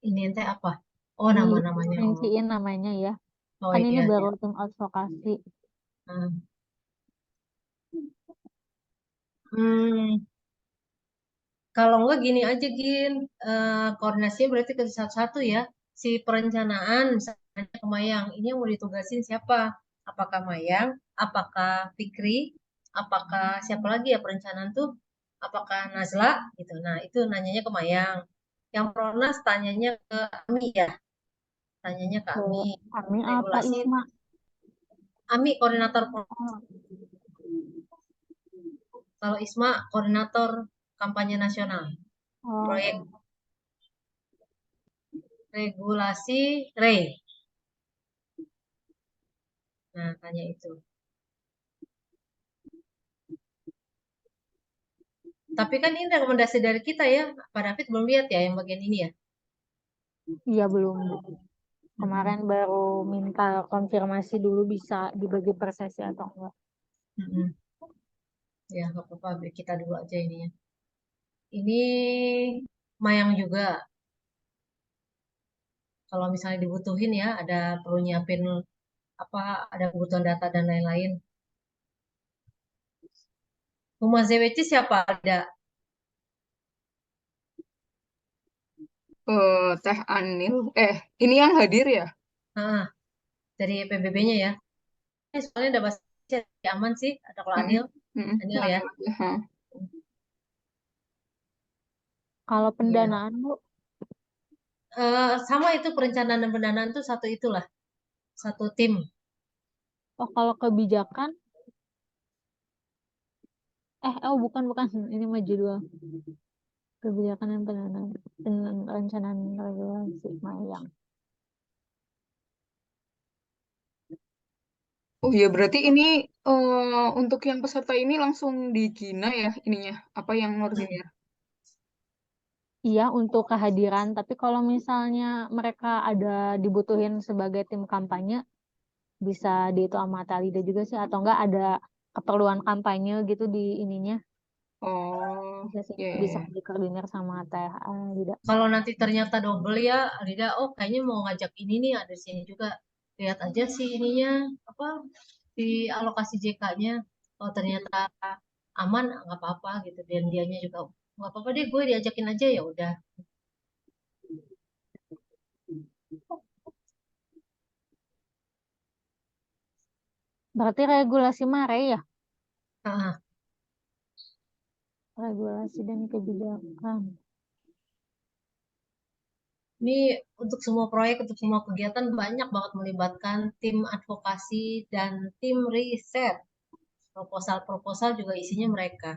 Ini ente apa? Oh Di nama-namanya. Oh, rinciin namanya ya. oh Kan ini iya baru iya. tim advokasi. Hmm. Hmm, kalau enggak gini aja Gin, koordinasinya berarti ke satu-satu ya. Si perencanaan misalnya ke Mayang, ini yang mau ditugasin siapa? Apakah Mayang? Apakah Fikri? Apakah siapa lagi ya perencanaan tuh? Apakah Nazla? Gitu. Nah itu nanyanya ke Mayang. Yang Pronas tanyanya ke Ami ya. Tanyanya ke Ke Ami. Ami apa Regulasi Isma? Ami koordinator. Oh, Kalau Isma koordinator kampanye nasional. Proyek oh. regulasi Rey. Nah, tanya itu. Tapi kan ini rekomendasi dari kita ya. Pak David belum lihat ya yang bagian ini ya. Iya belum, Bu. Mm-mm. Kemarin baru minta konfirmasi dulu bisa dibagi per sesi atau enggak. Mm-mm. Ya, nggak apa-apa. Biar kita dulu aja ini ya. Ini Mayang juga. Kalau misalnya dibutuhin ya, ada perlu nyiapin apa, ada kebutuhan data dan lain-lain. Humas ZWC siapa? Ada. Teh Anil. Ini yang hadir ya? Ah, dari PBB-nya ya. Ini soalnya ada bahasa Indonesia, aman sih. Ada kalau Mm-mm, Anil. mm-mm. Anil ya. Anil aja, ha. Kalau Iya. pendanaan, Bu, Sama itu perencanaan dan pendanaan tuh satu itulah. Satu tim. oh kalau kebijakan, bukan, bukan. Ini mah judul. Kebijakan dan pendanaan, perencanaan regulasi Mayang. Oh ya, berarti ini untuk yang peserta ini langsung di Gina ya ininya. Apa yang ngurusnya? Iya, untuk kehadiran. Tapi kalau misalnya mereka ada dibutuhin sebagai tim kampanye, bisa di itu sama Talida juga sih. Atau enggak ada keperluan kampanye gitu di ininya. Oh, Bisa sih, ya, ya, bisa ya. dikoordinir sama Teh Alida. Kalau nanti ternyata double ya, Alida, oh kayaknya mau ngajak ini nih, ada di sini juga. Lihat aja sih ininya, apa, di alokasi JK-nya. Oh ternyata aman, nggak apa-apa gitu. Dan dianya juga nggak apa-apa deh, gue diajakin aja, ya udah. Berarti regulasi MARE ya? Ah, Regulasi dan kebijakan. ini untuk semua proyek, untuk semua kegiatan banyak banget melibatkan tim advokasi dan tim riset. Proposal-proposal juga isinya mereka.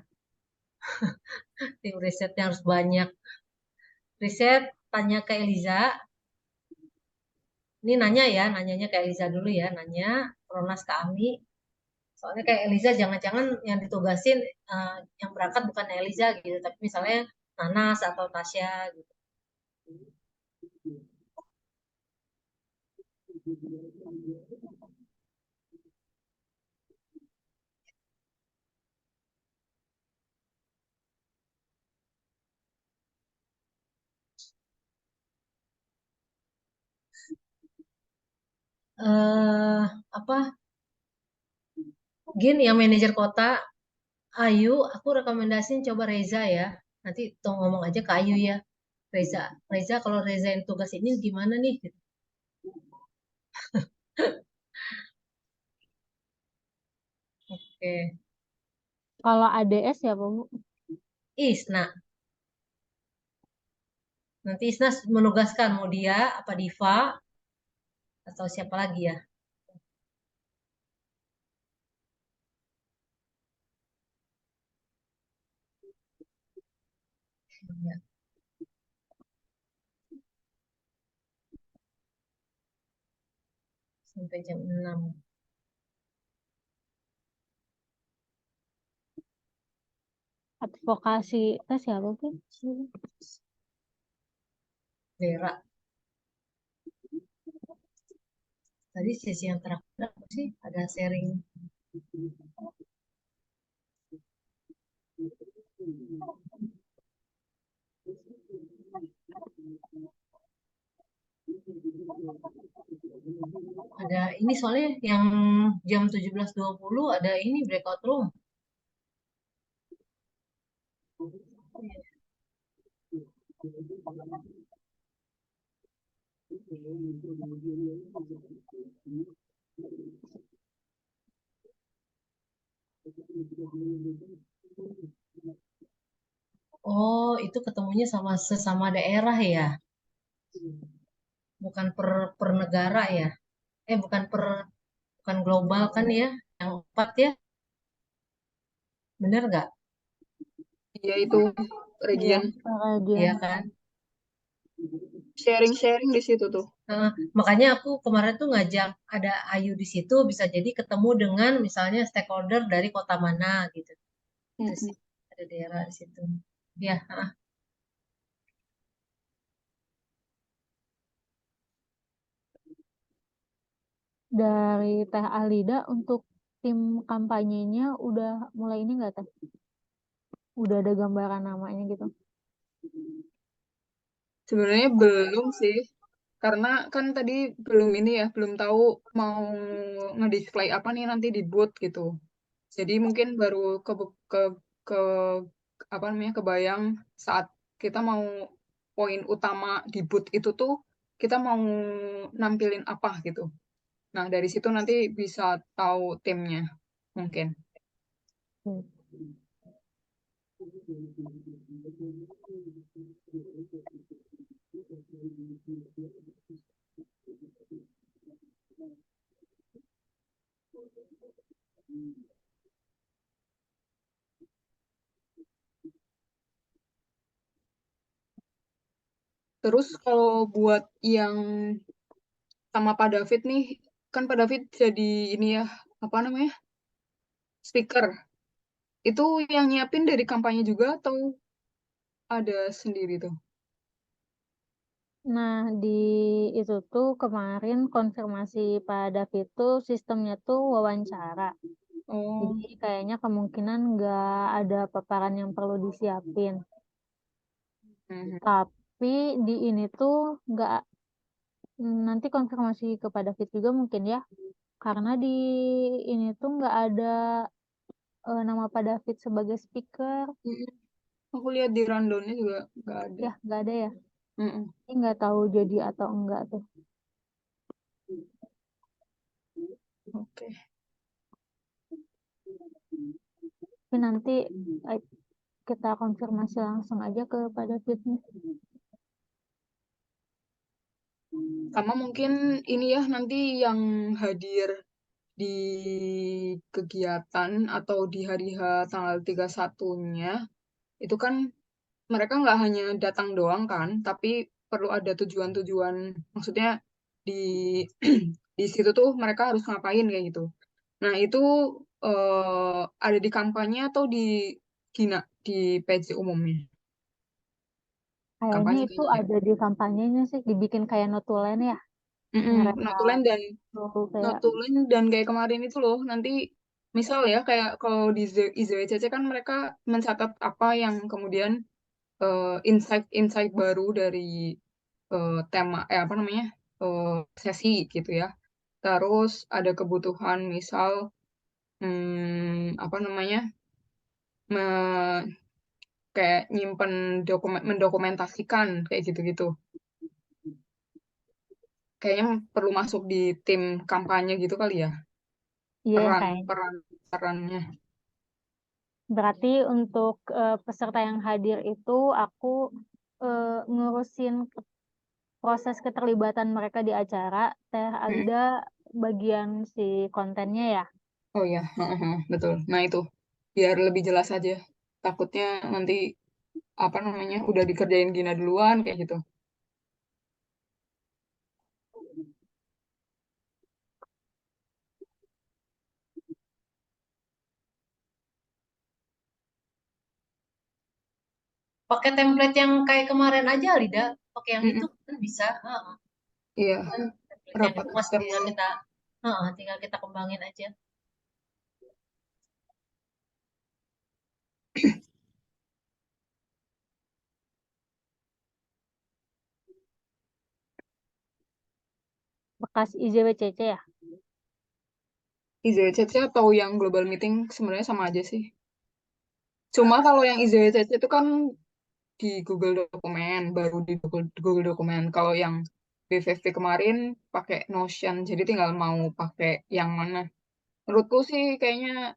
Tim risetnya harus banyak. Riset, tanya ke Eliza. Ini nanya ya, nanyanya ke Eliza dulu ya, nanya Pronas ke Ami. Soalnya kayak Eliza jangan-jangan yang ditugasin yang berangkat bukan Eliza gitu, tapi misalnya Nanas atau Tasya gitu. eh apa? Gini yang manajer kota, Ayu, aku rekomendasiin coba Reza ya. Nanti tolong ngomong aja ke Ayu ya. Reza, Reza kalau Reza yang tugas ini gimana nih? Gitu. Oke. Kalau ADS ya, Bu? Isna. Nanti Isna menugaskan mau dia apa Diva atau siapa lagi ya? Ya, sampai jam 6. Advokasi itu siapa, Bu? Vera. Tadi sesi yang terakhir apa sih? Ada sharing. Ada ini soalnya yang jam 17.20 ada ini breakout room. Oh, itu ketemunya sama sesama daerah ya, bukan per negara ya. Bukan global kan ya, yang 4 ya, bener nggak? Iya itu Iya, region region. Iya kan? sharing-sharing di situ tuh. Makanya aku kemarin tuh ngajak ada Ayu di situ, bisa jadi ketemu dengan misalnya stakeholder dari kota mana gitu. Itu sih, Mm-mm. ada daerah di situ. Ya, Dari Teh Alida untuk tim kampanyenya udah mulai ini nggak Teh? Udah ada gambaran namanya gitu? Sebenarnya belum sih, karena kan tadi belum ini ya, belum tahu mau ngedisplay apa nih nanti di booth gitu. Jadi mungkin baru ke apa namanya kebayang saat kita mau poin utama di booth itu tuh kita mau nampilin apa gitu. Nah, dari situ nanti bisa tahu timnya mungkin. Hmm. Terus kalau buat yang sama Pak David nih, kan Pak David jadi ini ya, apa namanya, speaker. Itu yang nyiapin dari kampanye juga atau ada sendiri tuh? Nah, di itu tuh kemarin konfirmasi Pak David tuh sistemnya tuh wawancara. Oh, Jadi kayaknya kemungkinan nggak ada paparan yang perlu disiapin. mhm. Tapi di ini tuh nggak, nanti konfirmasi kepada David juga mungkin ya. Karena di ini tuh nggak ada nama Pak David sebagai speaker. Mhm. Aku lihat di rundownnya juga nggak ada. Ya, nggak ada ya. Mm-mm. Ini nggak tahu jadi atau enggak tuh. Oke. Tapi nanti eh, kita konfirmasi langsung aja kepada fitnya. Sama mungkin ini ya nanti yang hadir di kegiatan atau di hari H tanggal 31-nya itu kan mereka nggak hanya datang doang kan, tapi perlu ada tujuan-tujuan. Maksudnya di di situ tuh mereka harus ngapain kayak gitu. Nah, itu ada di kampanye atau di Gina di page umumnya? Kayaknya Kampanye itu kayaknya ya. ada di kampanyenya sih, dibikin kayak notulen ya. Mm-mm, Mereka notulen dan tuh kayak, notulen dan kayak kemarin itu loh. Nanti misal ya kayak kalau di IZWCC kan mereka mencatat apa yang kemudian insight-insight baru dari tema apa namanya sesi gitu ya. Terus ada kebutuhan misal apa namanya kayak nyimpen mendokumentasikan kayak gitu-gitu. Kayaknya perlu masuk di tim kampanye gitu kali ya. iya ya Peran kayaknya. peran perannya. Berarti untuk peserta yang hadir itu aku ngurusin proses keterlibatan mereka di acara. Teh Mm. Alida bagian si kontennya ya. Oh ya, betul. Nah itu biar lebih jelas aja. Takutnya nanti apa namanya udah dikerjain Gina duluan kayak gitu. Pakai template yang kayak kemarin aja, Lida. Pakai yang itu Mm-mm. kan bisa. Heeh. Iya, Kan template yang rapat itu mas tem tinggal kita kembangin aja. Bekas IZWCC ya. IZCC atau yang global meeting sebenarnya sama aja sih. Cuma kalau yang IZCC itu kan di Google Dokumen, baru di Google Dokumen. Kalau yang BVV kemarin pakai Notion, jadi tinggal mau pakai yang mana. Menurutku sih kayaknya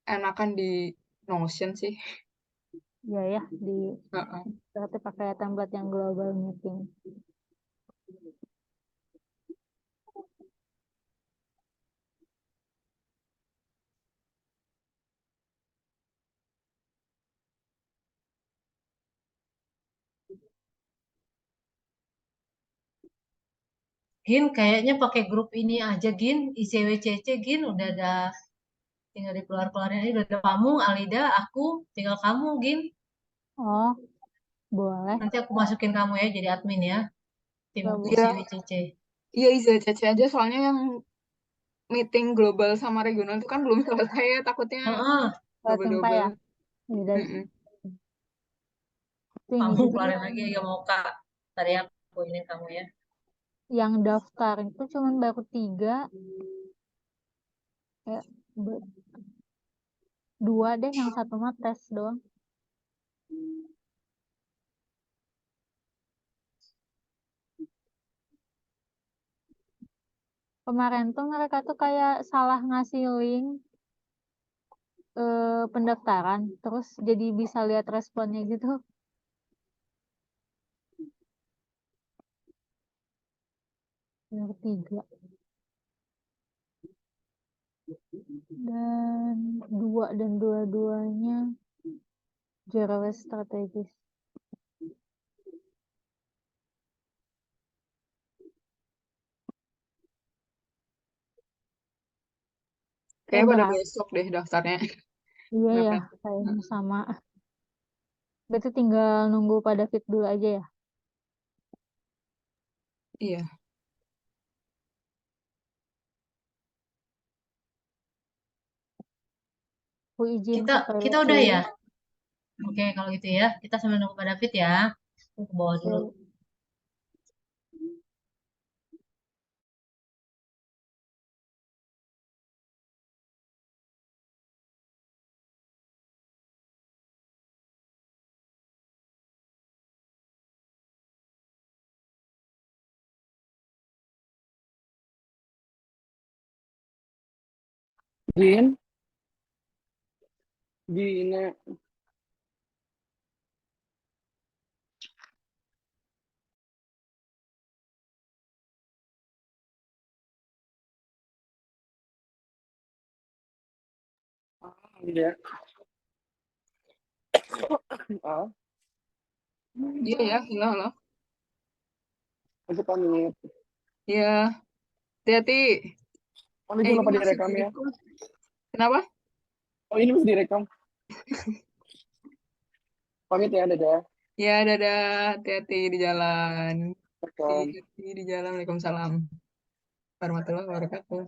enakan di Notion sih. Iya ya, di Heeh. berarti pakai template yang global meeting. Gin, kayaknya pakai grup ini aja, Gin. ICWCC, Gin. Udah ada, tinggal dikeluar-keluarin aja. Udah ada kamu, Alida, aku. Tinggal kamu, Gin. Oh, boleh. Nanti aku masukin kamu ya jadi admin ya. Tim Bagus. Iya, ICWCC. iya IZCC aja soalnya yang meeting global sama regional itu kan belum selesai ya, takutnya Heeh, Timpa double-double. ya. Ya, dari Mm-mm. itu ini kamu juga keluarin yang lagi ya mau Kak. Tadi aku ini kamu ya. daftar itu cuman baru 3, ya, be- 2 deh, yang satu mah tes doang. Kemarin tuh mereka tuh kayak salah ngasih link pendaftaran, terus jadi bisa lihat responnya gitu. Yang ketiga dan dua-duanya zero waste strategis. Kayaknya pada Berat. besok deh daftarnya. Iya ya, Mepet. kayaknya sama. Berarti tinggal nunggu pada fit dulu aja ya. Iya. Aku izin Kita ke kita toilet udah dulu. ya. Oke, kalau gitu ya. Kita sambil nunggu pada David ya. Aku ke bawah dulu. Oke. Gin, Gina. Iya. Ah, Iya ya, halo, halo. aku pamit. Iya, hati-hati. Oh, ini jangan Ini lupa masih direkam ya. direkod. Kenapa? Oh, ini masih direkam. Pamit ya, dadah. Ya, dadah, hati-hati di jalan. Rekam. Hati-hati di jalan. Waalaikumsalam warahmatullahi wabarakatuh.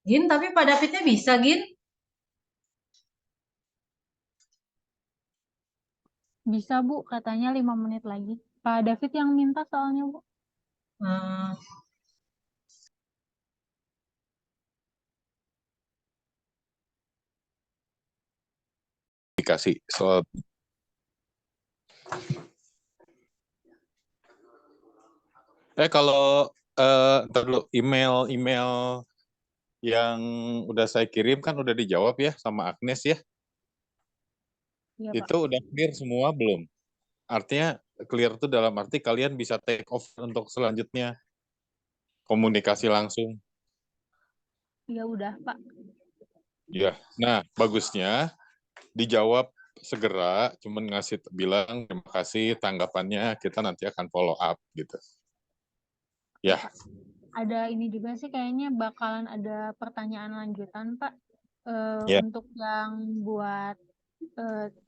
Gin, tapi Pak Davidnya bisa, Gin. Bisa Bu, katanya 5 menit lagi. Pak David yang minta soalnya Bu. Eh, Dikasih soal kalau ntar dulu email yang udah saya kirim kan udah dijawab ya sama Agnes ya. Iya Pak. Itu udah clear semua belum? Artinya clear itu dalam arti kalian bisa take off untuk selanjutnya komunikasi langsung. Iya udah Pak. Ya. Nah, bagusnya dijawab segera, cuman bilang terima kasih tanggapannya, kita nanti akan follow up gitu. Ya. Ada ini juga sih kayaknya bakalan ada pertanyaan lanjutan Pak. Ya. Untuk yang buat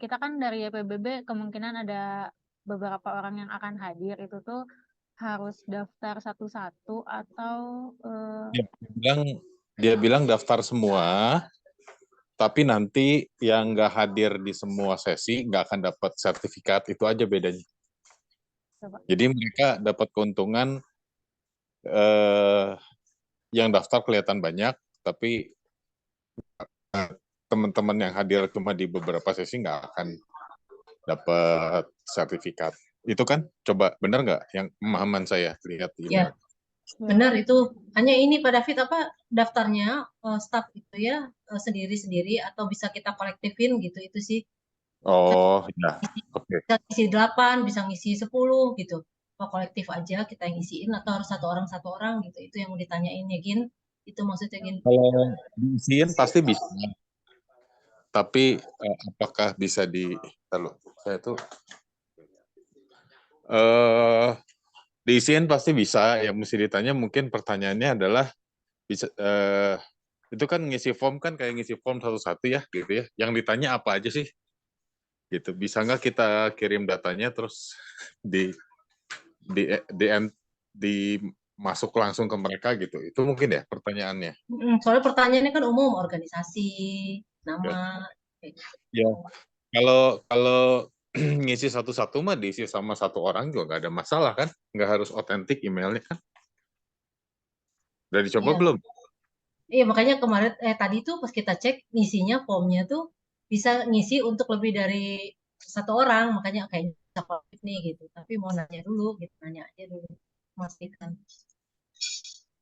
kita kan dari YPBB kemungkinan ada beberapa orang yang akan hadir itu tuh harus daftar satu-satu atau Dia bilang daftar semua, tapi nanti yang nggak hadir di semua sesi nggak akan dapat sertifikat, itu aja bedanya. coba. Jadi mereka dapat keuntungan yang daftar kelihatan banyak, tapi teman-teman yang hadir cuma di beberapa sesi nggak akan dapat sertifikat. Itu kan, coba benar nggak yang pemahaman saya lihat di ya, benar itu. Hanya ini Pak David apa daftarnya staff itu ya sendiri-sendiri atau bisa kita kolektifin gitu itu sih. Oh, ya. Oke. Bisa ngisi 8, bisa ngisi 10 gitu. Apa kolektif aja kita yang ngisiin atau harus satu orang gitu. Itu yang mau ditanyain ya, Gin. Itu maksudnya, Gin. Kalau diisiin pasti bisa. Tapi apakah bisa saya tuh diisiin pasti bisa. Yang mesti ditanya mungkin pertanyaannya adalah bisa itu kan ngisi form kan kayak ngisi form satu-satu ya gitu ya. Yang ditanya apa aja sih? Gitu. Bisa nggak kita kirim datanya terus di masuk langsung ke mereka gitu. Itu mungkin ya pertanyaannya. Soalnya pertanyaannya kan umum, organisasi, nama. Ya. Kalau ngisi satu-satu mah diisi sama satu orang juga nggak ada masalah kan? Nggak harus otentik emailnya kan? Udah dicoba Iya. belum? Iya, makanya kemarin tadi tuh pas kita cek ngisinya formnya tuh bisa ngisi untuk lebih dari satu orang, makanya kayaknya bisa kolektif nih gitu. Tapi mau nanya dulu gitu, nanya aja dulu, memastikan.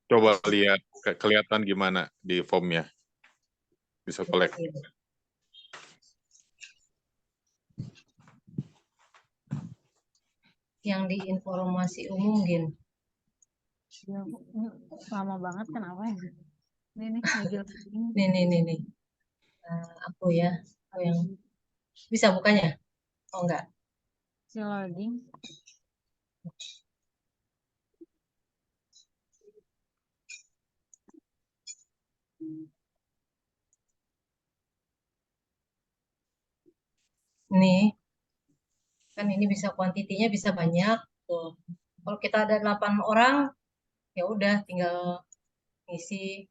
Coba lihat kelihatan gimana di formnya. Bisa kolektif. Yang di informasi umum, Gin. Ya, ini lama banget kenapa ya? Ini Nih. Aku ya, aku yang bisa bukanya. Oh enggak. si loading. Nih, kan ini bisa kuantitinya bisa banyak tuh. Kalau kita ada 8 orang, ya udah tinggal isi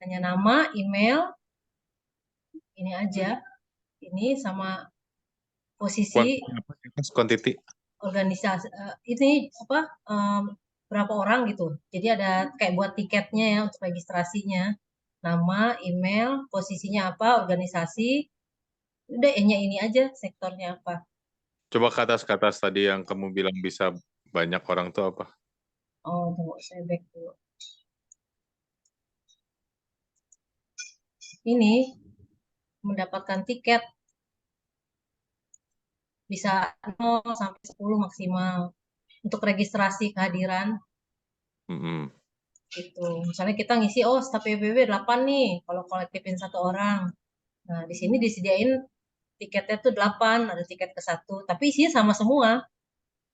hanya nama, email, ini aja. Ini sama posisi Quantity. organisasi ini apa berapa orang gitu. Jadi ada kayak buat tiketnya ya untuk registrasinya. Nama, email, posisinya apa, organisasi. Udah E-nya ini aja, sektornya apa. Coba ke atas tadi yang kamu bilang bisa banyak orang tuh apa? Oh, tunggu saya back dulu. Ini mendapatkan tiket bisa 0 sampai 10 maksimal untuk registrasi kehadiran gitu. Misalnya kita ngisi staf PBB 8 nih kalau kolektifin satu orang. Nah, di sini disediain tiketnya tuh 8, ada tiket ke 1, tapi isinya sama semua.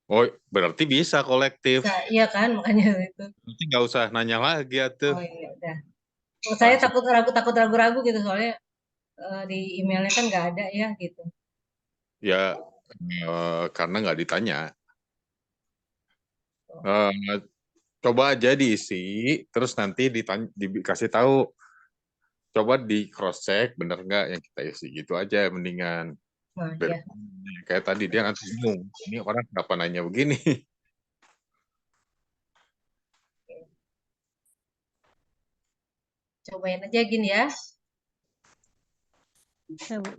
Oh, berarti bisa kolektif. Bisa, iya kan, makanya itu. Nanti nggak usah nanya lagi tuh. Oh iya, udah. Saya takut ragu-ragu gitu soalnya di emailnya kan nggak ada ya gitu. Ya, karena nggak ditanya. Coba aja diisi, terus nanti dikasih tahu, coba di cross check bener nggak yang kita isi gitu aja mendingan. Nah, ya. Kayak tadi dia nanti bingung, ini orang kenapa nanya begini. Cobain aja gini ya. Oke, Bu.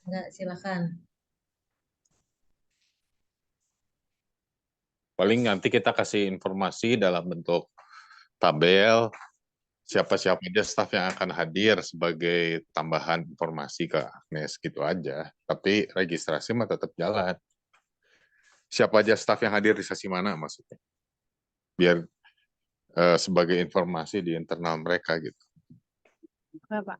Enggak, silakan. Paling nanti kita kasih informasi dalam bentuk tabel, siapa-siapa aja staf yang akan hadir sebagai tambahan informasi ke Agnes gitu aja. Tapi registrasi mah tetap jalan. Siapa aja staf yang hadir di sesi mana maksudnya. Biar sebagai informasi di internal mereka gitu. Oke, Pak.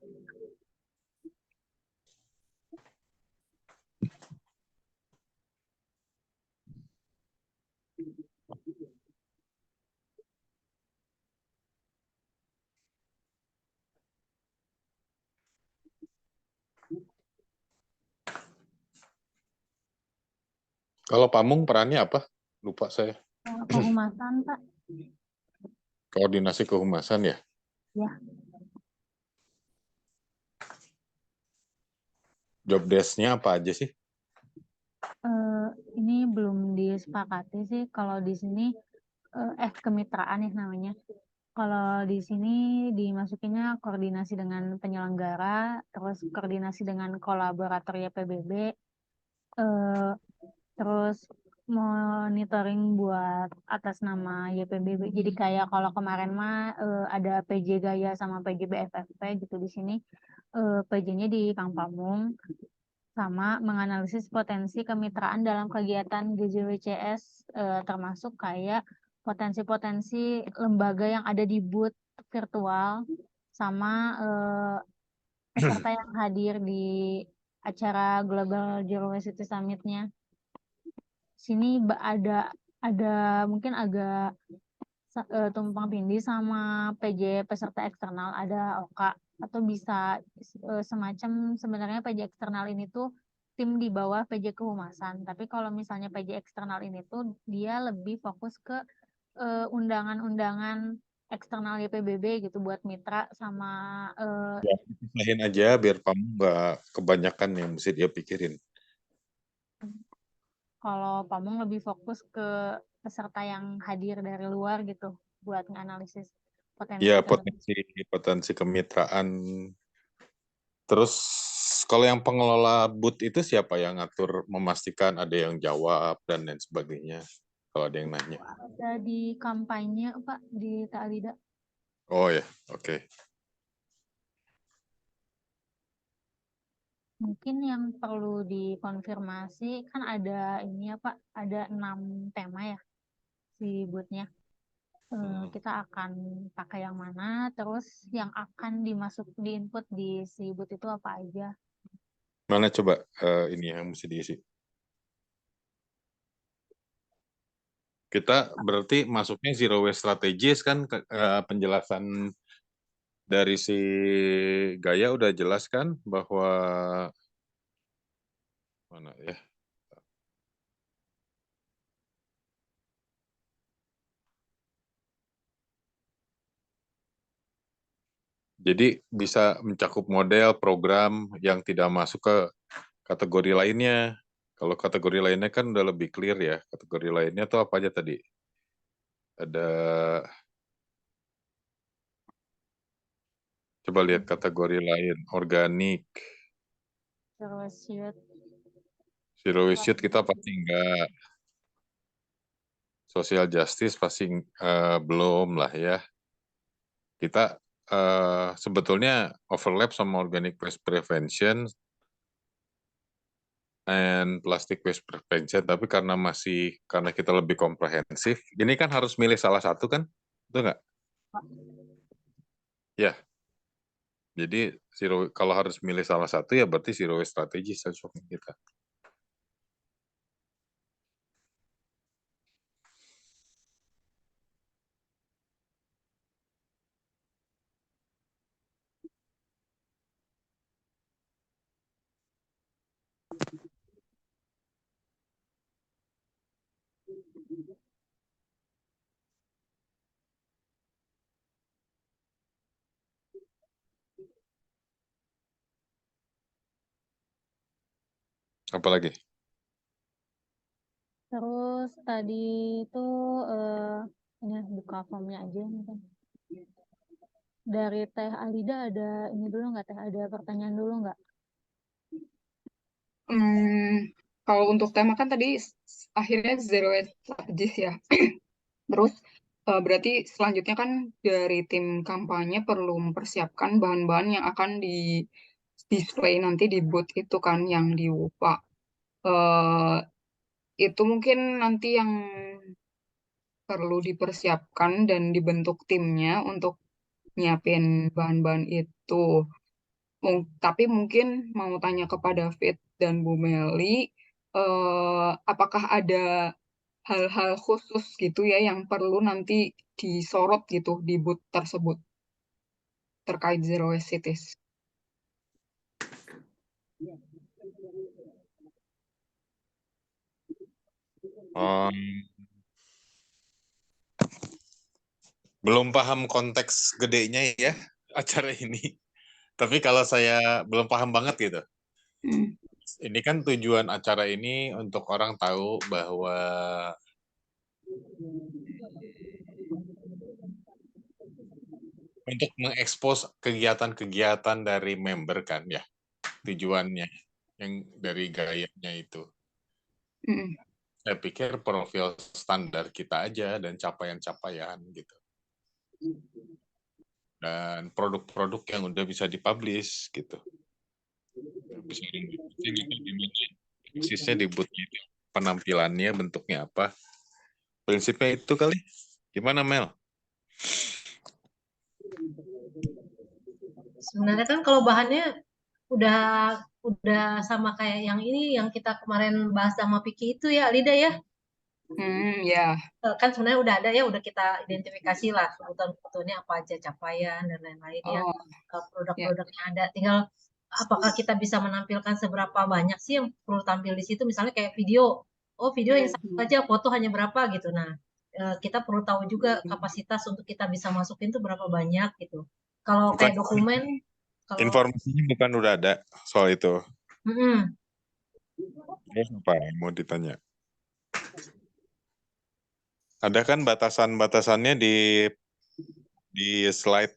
Kalau Pamung perannya apa? Lupa saya. Kehumasan, Pak. Koordinasi kehumasan ya? Ya. Job desk-nya apa aja sih? Ini belum disepakati sih. Kalau di sini kemitraan ya namanya. Kalau di sini dimasukinnya koordinasi dengan penyelenggara, terus koordinasi dengan kolaborator YPBB, terus monitoring buat atas nama YPBB. Jadi kayak kalau kemarin mah ada PJ Gaya sama PJ BFFP gitu di sini. PJ-nya di Kang Pamung, sama menganalisis potensi kemitraan dalam kegiatan GJWCS, termasuk kayak potensi-potensi lembaga yang ada di booth virtual sama peserta yang hadir di acara Global Zero Waste City Summit-nya. Sini ada mungkin agak tumpang tindih sama PJ peserta eksternal, ada OKA, atau bisa semacam sebenarnya PJ eksternal ini tuh tim di bawah PJ kehumasan. Tapi kalau misalnya PJ eksternal ini tuh dia lebih fokus ke undangan-undangan eksternal YPBB gitu buat mitra sama Ya, pisahin aja biar Pamung nggak kebanyakan yang mesti dia pikirin. kalau Pamung lebih fokus ke peserta yang hadir dari luar gitu buat menganalisis potensi Ya, kemitraan. potensi kemitraan. Terus kalau yang pengelola booth itu siapa yang ngatur, memastikan ada yang jawab dan lain sebagainya? Kalau ada yang nanya. Ada di kampanye Pak di Talida. Oh ya, oke. Mungkin yang perlu dikonfirmasi kan ada ini ya Pak, ada 6 tema ya si bootnya. Kita akan pakai yang mana, terus yang akan diinput di si boot itu apa aja. Mana coba ini yang mesti diisi? Kita berarti masuknya zero waste strategis kan, penjelasan dari si Gaya udah jelas kan bahwa mana ya? Jadi bisa mencakup model program yang tidak masuk ke kategori lainnya. Kalau kategori lainnya kan udah lebih clear ya. Kategori lainnya tuh apa aja tadi? Ada, coba lihat kategori lain. Organik, Terus shoot. zero waste kita pasti enggak. Social justice pasti belum lah ya. Kita sebetulnya overlap sama organic waste prevention and plastic waste prevention, tapi karena kita lebih komprehensif, ini kan harus milih salah satu kan, itu enggak? Ya, jadi kalau harus milih salah satu ya berarti zero waste strategi cocoknya kita. Apa lagi? Terus tadi itu ini buka formnya aja. Mungkin. Dari Teh Alida ada ini dulu nggak Teh? Ada pertanyaan dulu nggak? Kalau untuk tema kan tadi akhirnya zero waste strategis ya. Terus berarti selanjutnya kan dari tim kampanye perlu mempersiapkan bahan-bahan yang akan di display nanti di booth itu kan yang di WUPA. Eh, itu mungkin nanti yang perlu dipersiapkan dan dibentuk timnya untuk nyiapin bahan-bahan itu. Tapi mungkin mau tanya kepada Fit dan Bu Meli, apakah ada hal-hal khusus gitu ya yang perlu nanti disorot gitu di booth tersebut terkait Zero Waste Cities? Belum paham konteks gedenya ya acara ini. Tapi kalau saya belum paham banget gitu. Ini kan tujuan acara ini untuk orang tahu bahwa untuk mengekspos kegiatan-kegiatan dari member kan ya, tujuannya yang dari gayanya itu. Saya pikir profil standar kita aja dan capaian-capaian gitu. Dan produk-produk yang udah bisa dipublish gitu. Bisa persisnya di booth itu. Penampilannya bentuknya apa. Prinsipnya itu kali. Gimana Mel? Sebenarnya kan kalau bahannya udah sama kayak yang ini yang kita kemarin bahas sama Piki itu ya, Lida ya. Ya. Kan sebenarnya udah ada ya, udah kita identifikasi lah kebutuhan-kebutuhannya apa aja, capaian dan lain-lain ya. Produk-produknya ada. Tinggal apakah kita bisa menampilkan seberapa banyak sih yang perlu tampil di situ. Misalnya kayak video. Oh, video yang satu aja, foto hanya berapa gitu. Nah, kita perlu tahu juga kapasitas untuk kita bisa masukin tuh berapa banyak gitu. Kalau kayak dokumen, informasinya bukan udah ada soal itu. Terus apa yang mau ditanya? Ada kan batasan-batasannya di slide?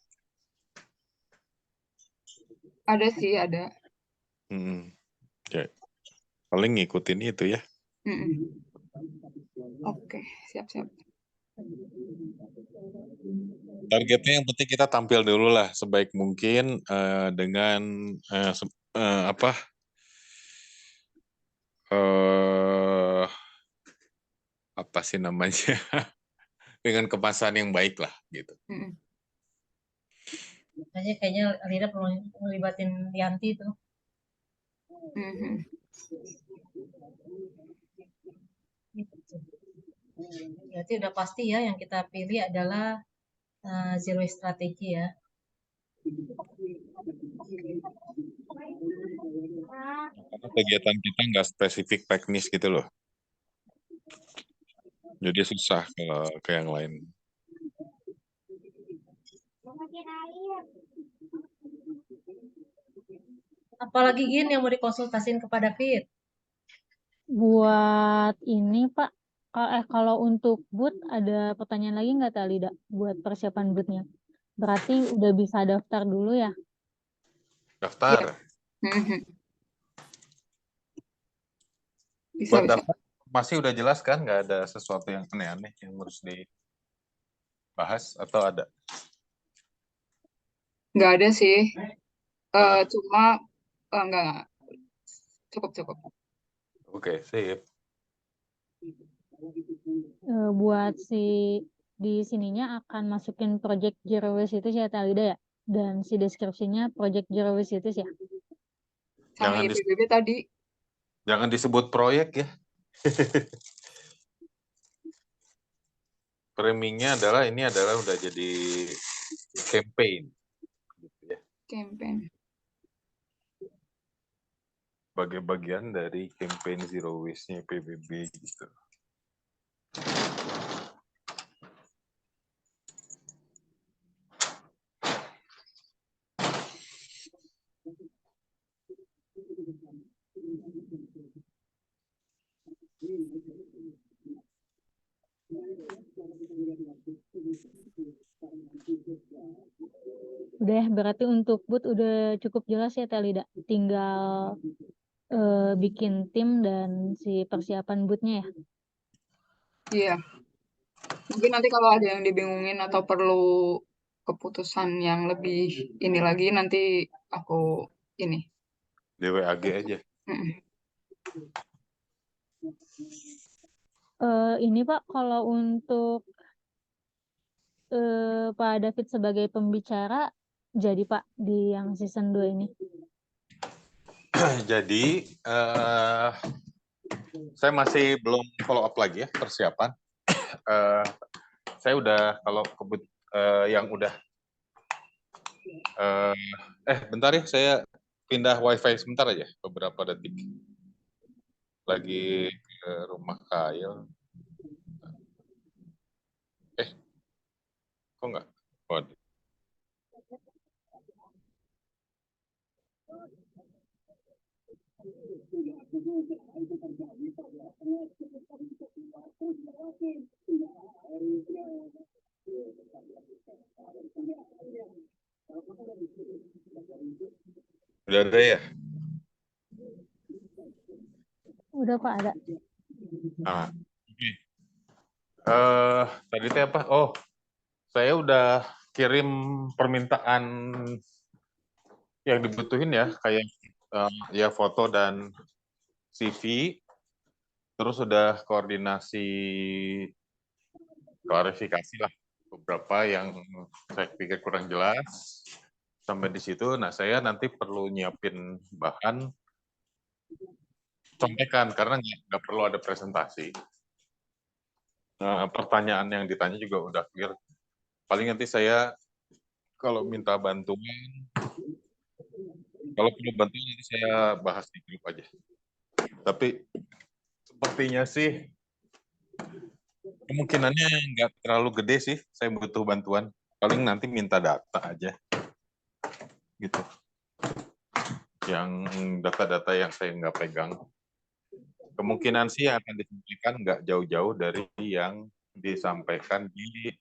Ada sih, ada. Oke. Paling ngikutin itu ya. Oke, siap-siap. Targetnya yang penting kita tampil dulu lah sebaik mungkin dengan apa sih namanya dengan kemasan yang baik lah gitu. Kayaknya Lida perlu ngelibatin Yanti tuh. Berarti udah pasti ya yang kita pilih adalah zero waste strategi ya. Karena kegiatan kita nggak spesifik teknis gitu loh. Jadi susah ke yang lain. Apalagi Gin yang mau dikonsultasiin kepada Fit? Buat ini Pak, kalau untuk booth ada pertanyaan lagi nggak Talida buat persiapan boothnya? Berarti udah bisa daftar dulu ya? Daftar. Buat daftar masih udah jelas kan? Nggak ada sesuatu yang aneh-aneh yang harus dibahas atau ada? Nggak ada sih. Cuma nggak. Cukup. Oke, sip. Buat di sininya akan masukin project Zero Waste itu ya Talida ya? Dan si deskripsinya project Zero Waste itu ya? Sama IPBB tadi. Jangan disebut proyek ya. Framingnya adalah ini adalah udah jadi campaign. Gitu ya. Campaign. Sebagai bagian dari campaign Zero Waste-nya PBB gitu. Udah, berarti untuk booth udah cukup jelas ya Teh Lida. Tinggal bikin tim dan si persiapan bootnya ya. Iya. Mungkin nanti kalau ada yang dibingungin atau perlu keputusan yang lebih ini lagi, nanti aku ini. Di WAG aja. Mm-mm. Ini Pak, kalau untuk Pak David sebagai pembicara, jadi Pak di yang season 2 ini. Jadi saya masih belum follow up lagi ya persiapan. Saya udah kalau yang udah bentar ya, saya pindah wifi sebentar aja beberapa detik. Lagi ke rumah Kail. Kok nggak? Waduh. Udah ada ya? Udah Pak, ada. Nah, oke. Tadi teh apa? Oh, saya udah kirim permintaan yang dibutuhin ya, kayak ya foto dan CV. Terus udah koordinasi klarifikasi lah beberapa yang saya pikir kurang jelas sampai di situ. Nah, saya nanti perlu nyiapin bahan contekan karena nggak perlu ada presentasi. Pertanyaan yang ditanya juga udah clear. Paling nanti saya kalau minta bantuan, kalau perlu bantuan nanti saya bahas di grup aja. Tapi sepertinya sih kemungkinannya nggak terlalu gede sih. Saya butuh bantuan. Paling nanti minta data aja, gitu. Yang data-data yang saya nggak pegang. Kemungkinan sih akan disampaikan nggak jauh-jauh dari yang disampaikan di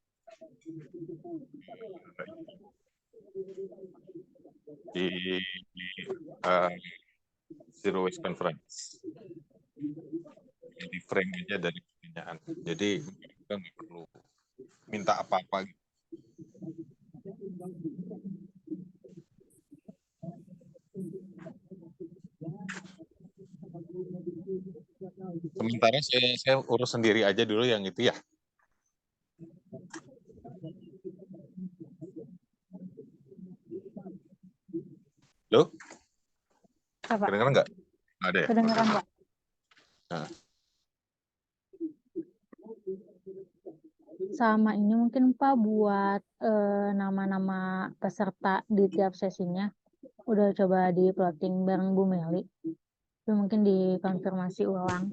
Zero Waste Conference. Di frame aja dari pertanyaan. Jadi kita nggak perlu minta apa-apa. Sementara saya urus sendiri aja dulu yang itu ya. Loh? Apa? Kedengeran nggak? Ada ya? Kedengeran Pak. Nah. Sama ini mungkin Pak buat nama-nama peserta di tiap sesinya udah coba di plotting bareng Bu Meli. Itu mungkin dikonfirmasi ulang.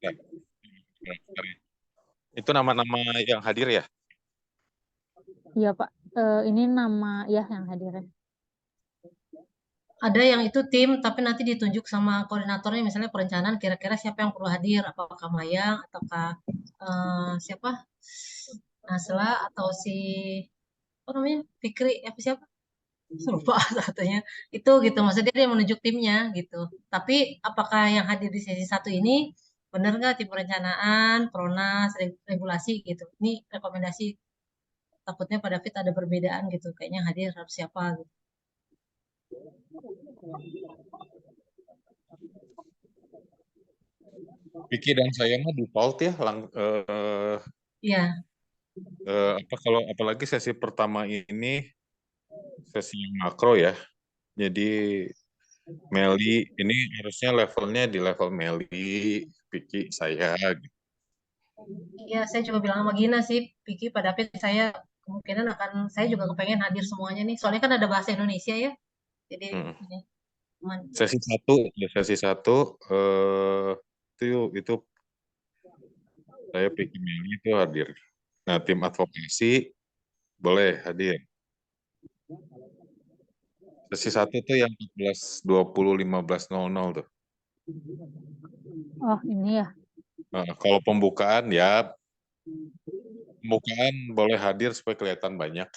Ya. Itu nama-nama yang hadir ya? Iya Pak, ini nama ya yang hadir ya. Ada yang itu tim, tapi nanti ditunjuk sama koordinatornya, misalnya perencanaan kira-kira siapa yang perlu hadir, apakah Mayang, ataukah siapa, Nasla, atau si, apa namanya, Fikri, apa siapa? Lupa satunya. Itu gitu, maksudnya dia menunjuk timnya gitu. Tapi apakah yang hadir di sesi 1 ini, benar nggak tim perencanaan, Pronas, regulasi gitu. Ini rekomendasi, takutnya pada David ada perbedaan gitu, kayaknya hadir harus siapa gitu. Vicky dan saya mah default ya. Iya. Kalau apalagi sesi pertama ini sesi yang makro ya. Jadi Meli ini harusnya levelnya di level Meli, Vicky, saya. Gitu. Iya, saya juga bilang sama Gina sih, Piki, pada David, saya kemungkinan saya juga kepengen hadir semuanya nih. Soalnya kan ada bahasa Indonesia ya. Jadi ini, Sesi 1 itu saya Vicky Meli itu hadir. Nah, tim advokasi boleh hadir. Sesi 1 tuh yang 14.20 15.00 tuh. Oh ini ya. Kalau pembukaan ya, pembukaan boleh hadir supaya kelihatan banyak.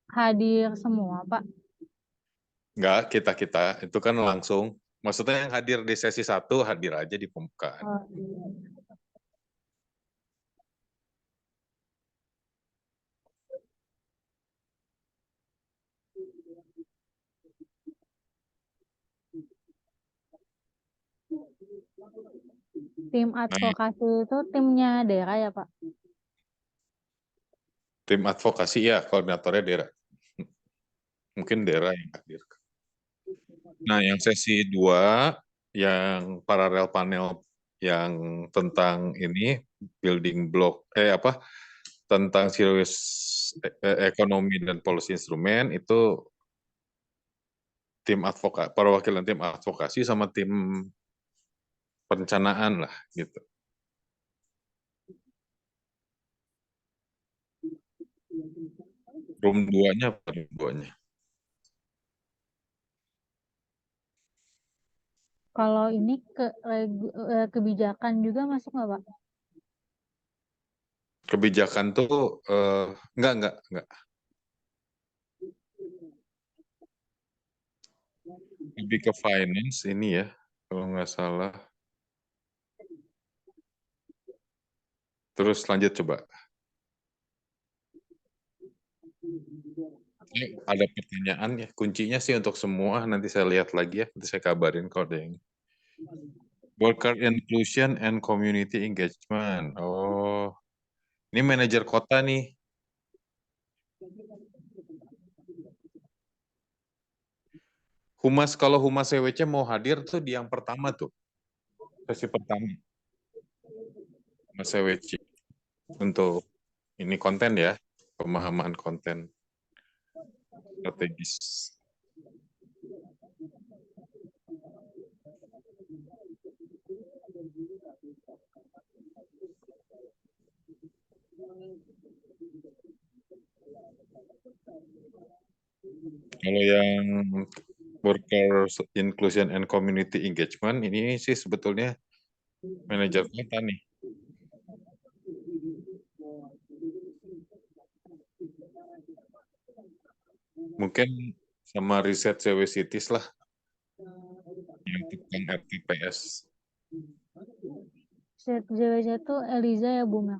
Hadir semua, Pak. Enggak, kita itu kan langsung. Maksudnya yang hadir di sesi 1 hadir aja di pembukaan. Oh, tim advokasi itu timnya daerah ya, Pak? Tim advokasi ya, koordinatornya daerah. Mungkin daerah yang hadir. Nah, yang sesi 2, yang paralel panel yang tentang ini, building block, tentang serius ekonomi dan policy instrumen, itu tim perwakilan tim advokasi sama tim perencanaan lah, gitu. Room 2-nya apa room 2-nya? Kalau ini kebijakan juga masuk nggak, Pak? Kebijakan tuh enggak. Lebih ke finance ini ya, kalau nggak salah. Terus lanjut coba. Ini ada pertanyaan ya, kuncinya sih untuk semua, nanti saya lihat lagi ya, nanti saya kabarin kalau ada yang. Worker inclusion and community engagement. Oh, ini manajer kota nih. Kalau Humas CWC mau hadir tuh di yang pertama tuh. Sesi pertama. Humas CWC. Untuk ini konten ya, pemahaman konten strategis. Kalau yang worker inclusion and community engagement ini sih sebetulnya manajer kota nih. Mungkin sama riset CW Cities lah yang tentang RTPS. JWC itu Eliza ya, Bu Mel?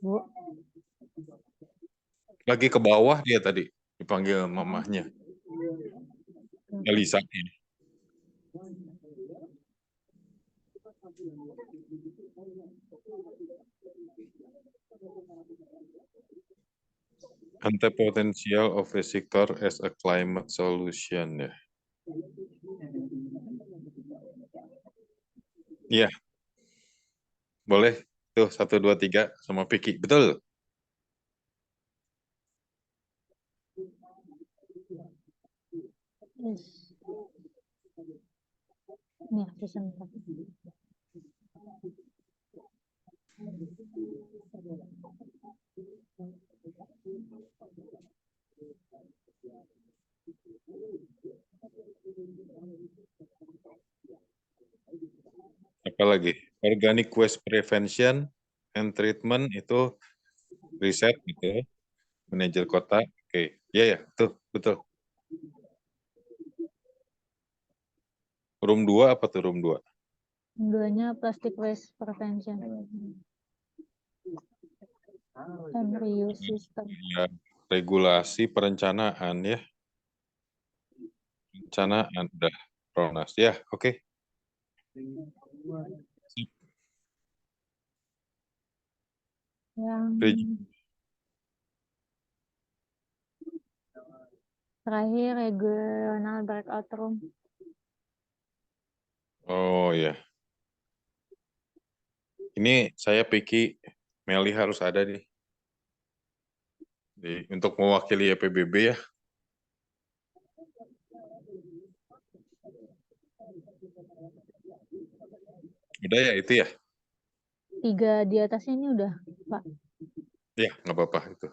Bu, Lagi ke bawah dia tadi dipanggil mamahnya. Elisa ini. Ante potential of a sector as a climate solution ya. Iya. Boleh tuh 1 2 3 sama Piki. Betul. yes. Nih, season 4. Apalagi organic waste prevention and treatment itu riset gitu. Manajer kota. Oke. Iya ya, tuh betul. Room 2 apa tuh room 2? Duanya plastic waste prevention and reuse system. Ya, regulasi perencanaan ya. Perencanaan udah Pronas ya, oke. Yang Regi- terakhir regional breakout room. Oh ya. Ini saya Piki, Meli harus ada nih. Untuk mewakili YPBB ya. Udah ya itu ya. 3 di atasnya ini udah, Pak. Ya, nggak apa-apa itu.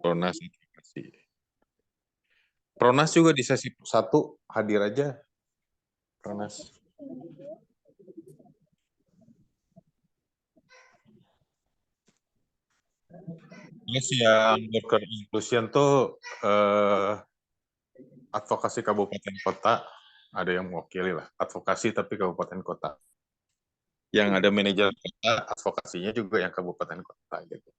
Pronas, advokasi. Pronas juga di sesi 1 hadir aja, Pronas. Terus yang worker inclusion tuh advokasi kabupaten kota, ada yang mewakili lah, advokasi tapi kabupaten kota. Yang ada manajer kota, advokasinya juga yang kabupaten kota gitu.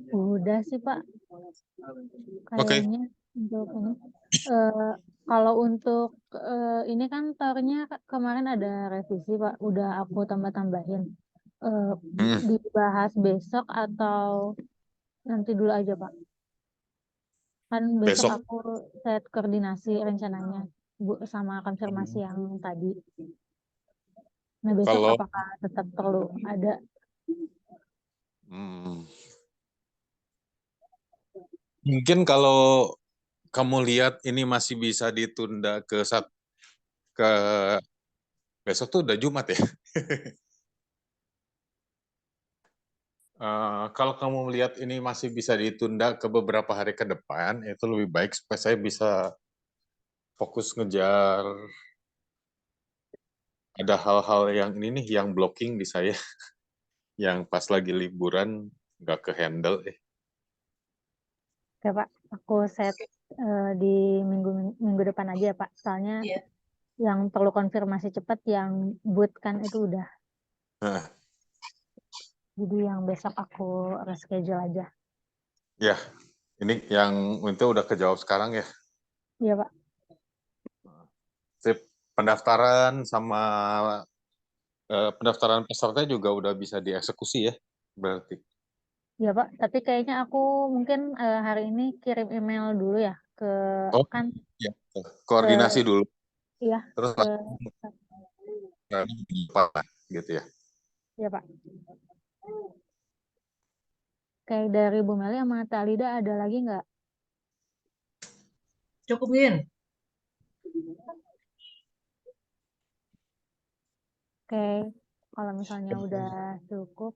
Udah sih Pak, Oke. kayaknya untuk ini. Kalau untuk ini kan tornya kemarin ada revisi Pak, udah aku tambah-tambahin. Dibahas besok atau nanti dulu aja Pak? Kan besok Besok aku set koordinasi rencananya Bu sama konfirmasi yang tadi. Nah besok kalau apakah tetap perlu ada? mungkin kalau kamu lihat ini masih bisa ditunda ke besok tuh udah Jumat ya. Kalau kamu melihat ini masih bisa ditunda ke beberapa hari ke depan, itu lebih baik supaya saya bisa fokus ngejar. Ada hal-hal yang ini nih, yang blocking di saya, yang pas lagi liburan nggak ke handle. Oke Pak, aku set di minggu depan aja ya Pak. Soalnya Iya. yang perlu konfirmasi cepat yang boot kan itu udah. Nah, Jadi yang besok aku reschedule aja. ya, ini yang itu udah kejawab sekarang ya. Iya Pak. Sip, pendaftaran sama pendaftaran peserta juga udah bisa dieksekusi ya, berarti. Iya Pak, tapi kayaknya aku mungkin hari ini kirim email dulu ya ke Oh, kan ya. Koordinasi dulu, iya terus ke apa gitu ya. iya Pak. Kayak dari Bu Meli sama Talida ada lagi nggak? Cukup, Win. Oke, kalau misalnya udah cukup,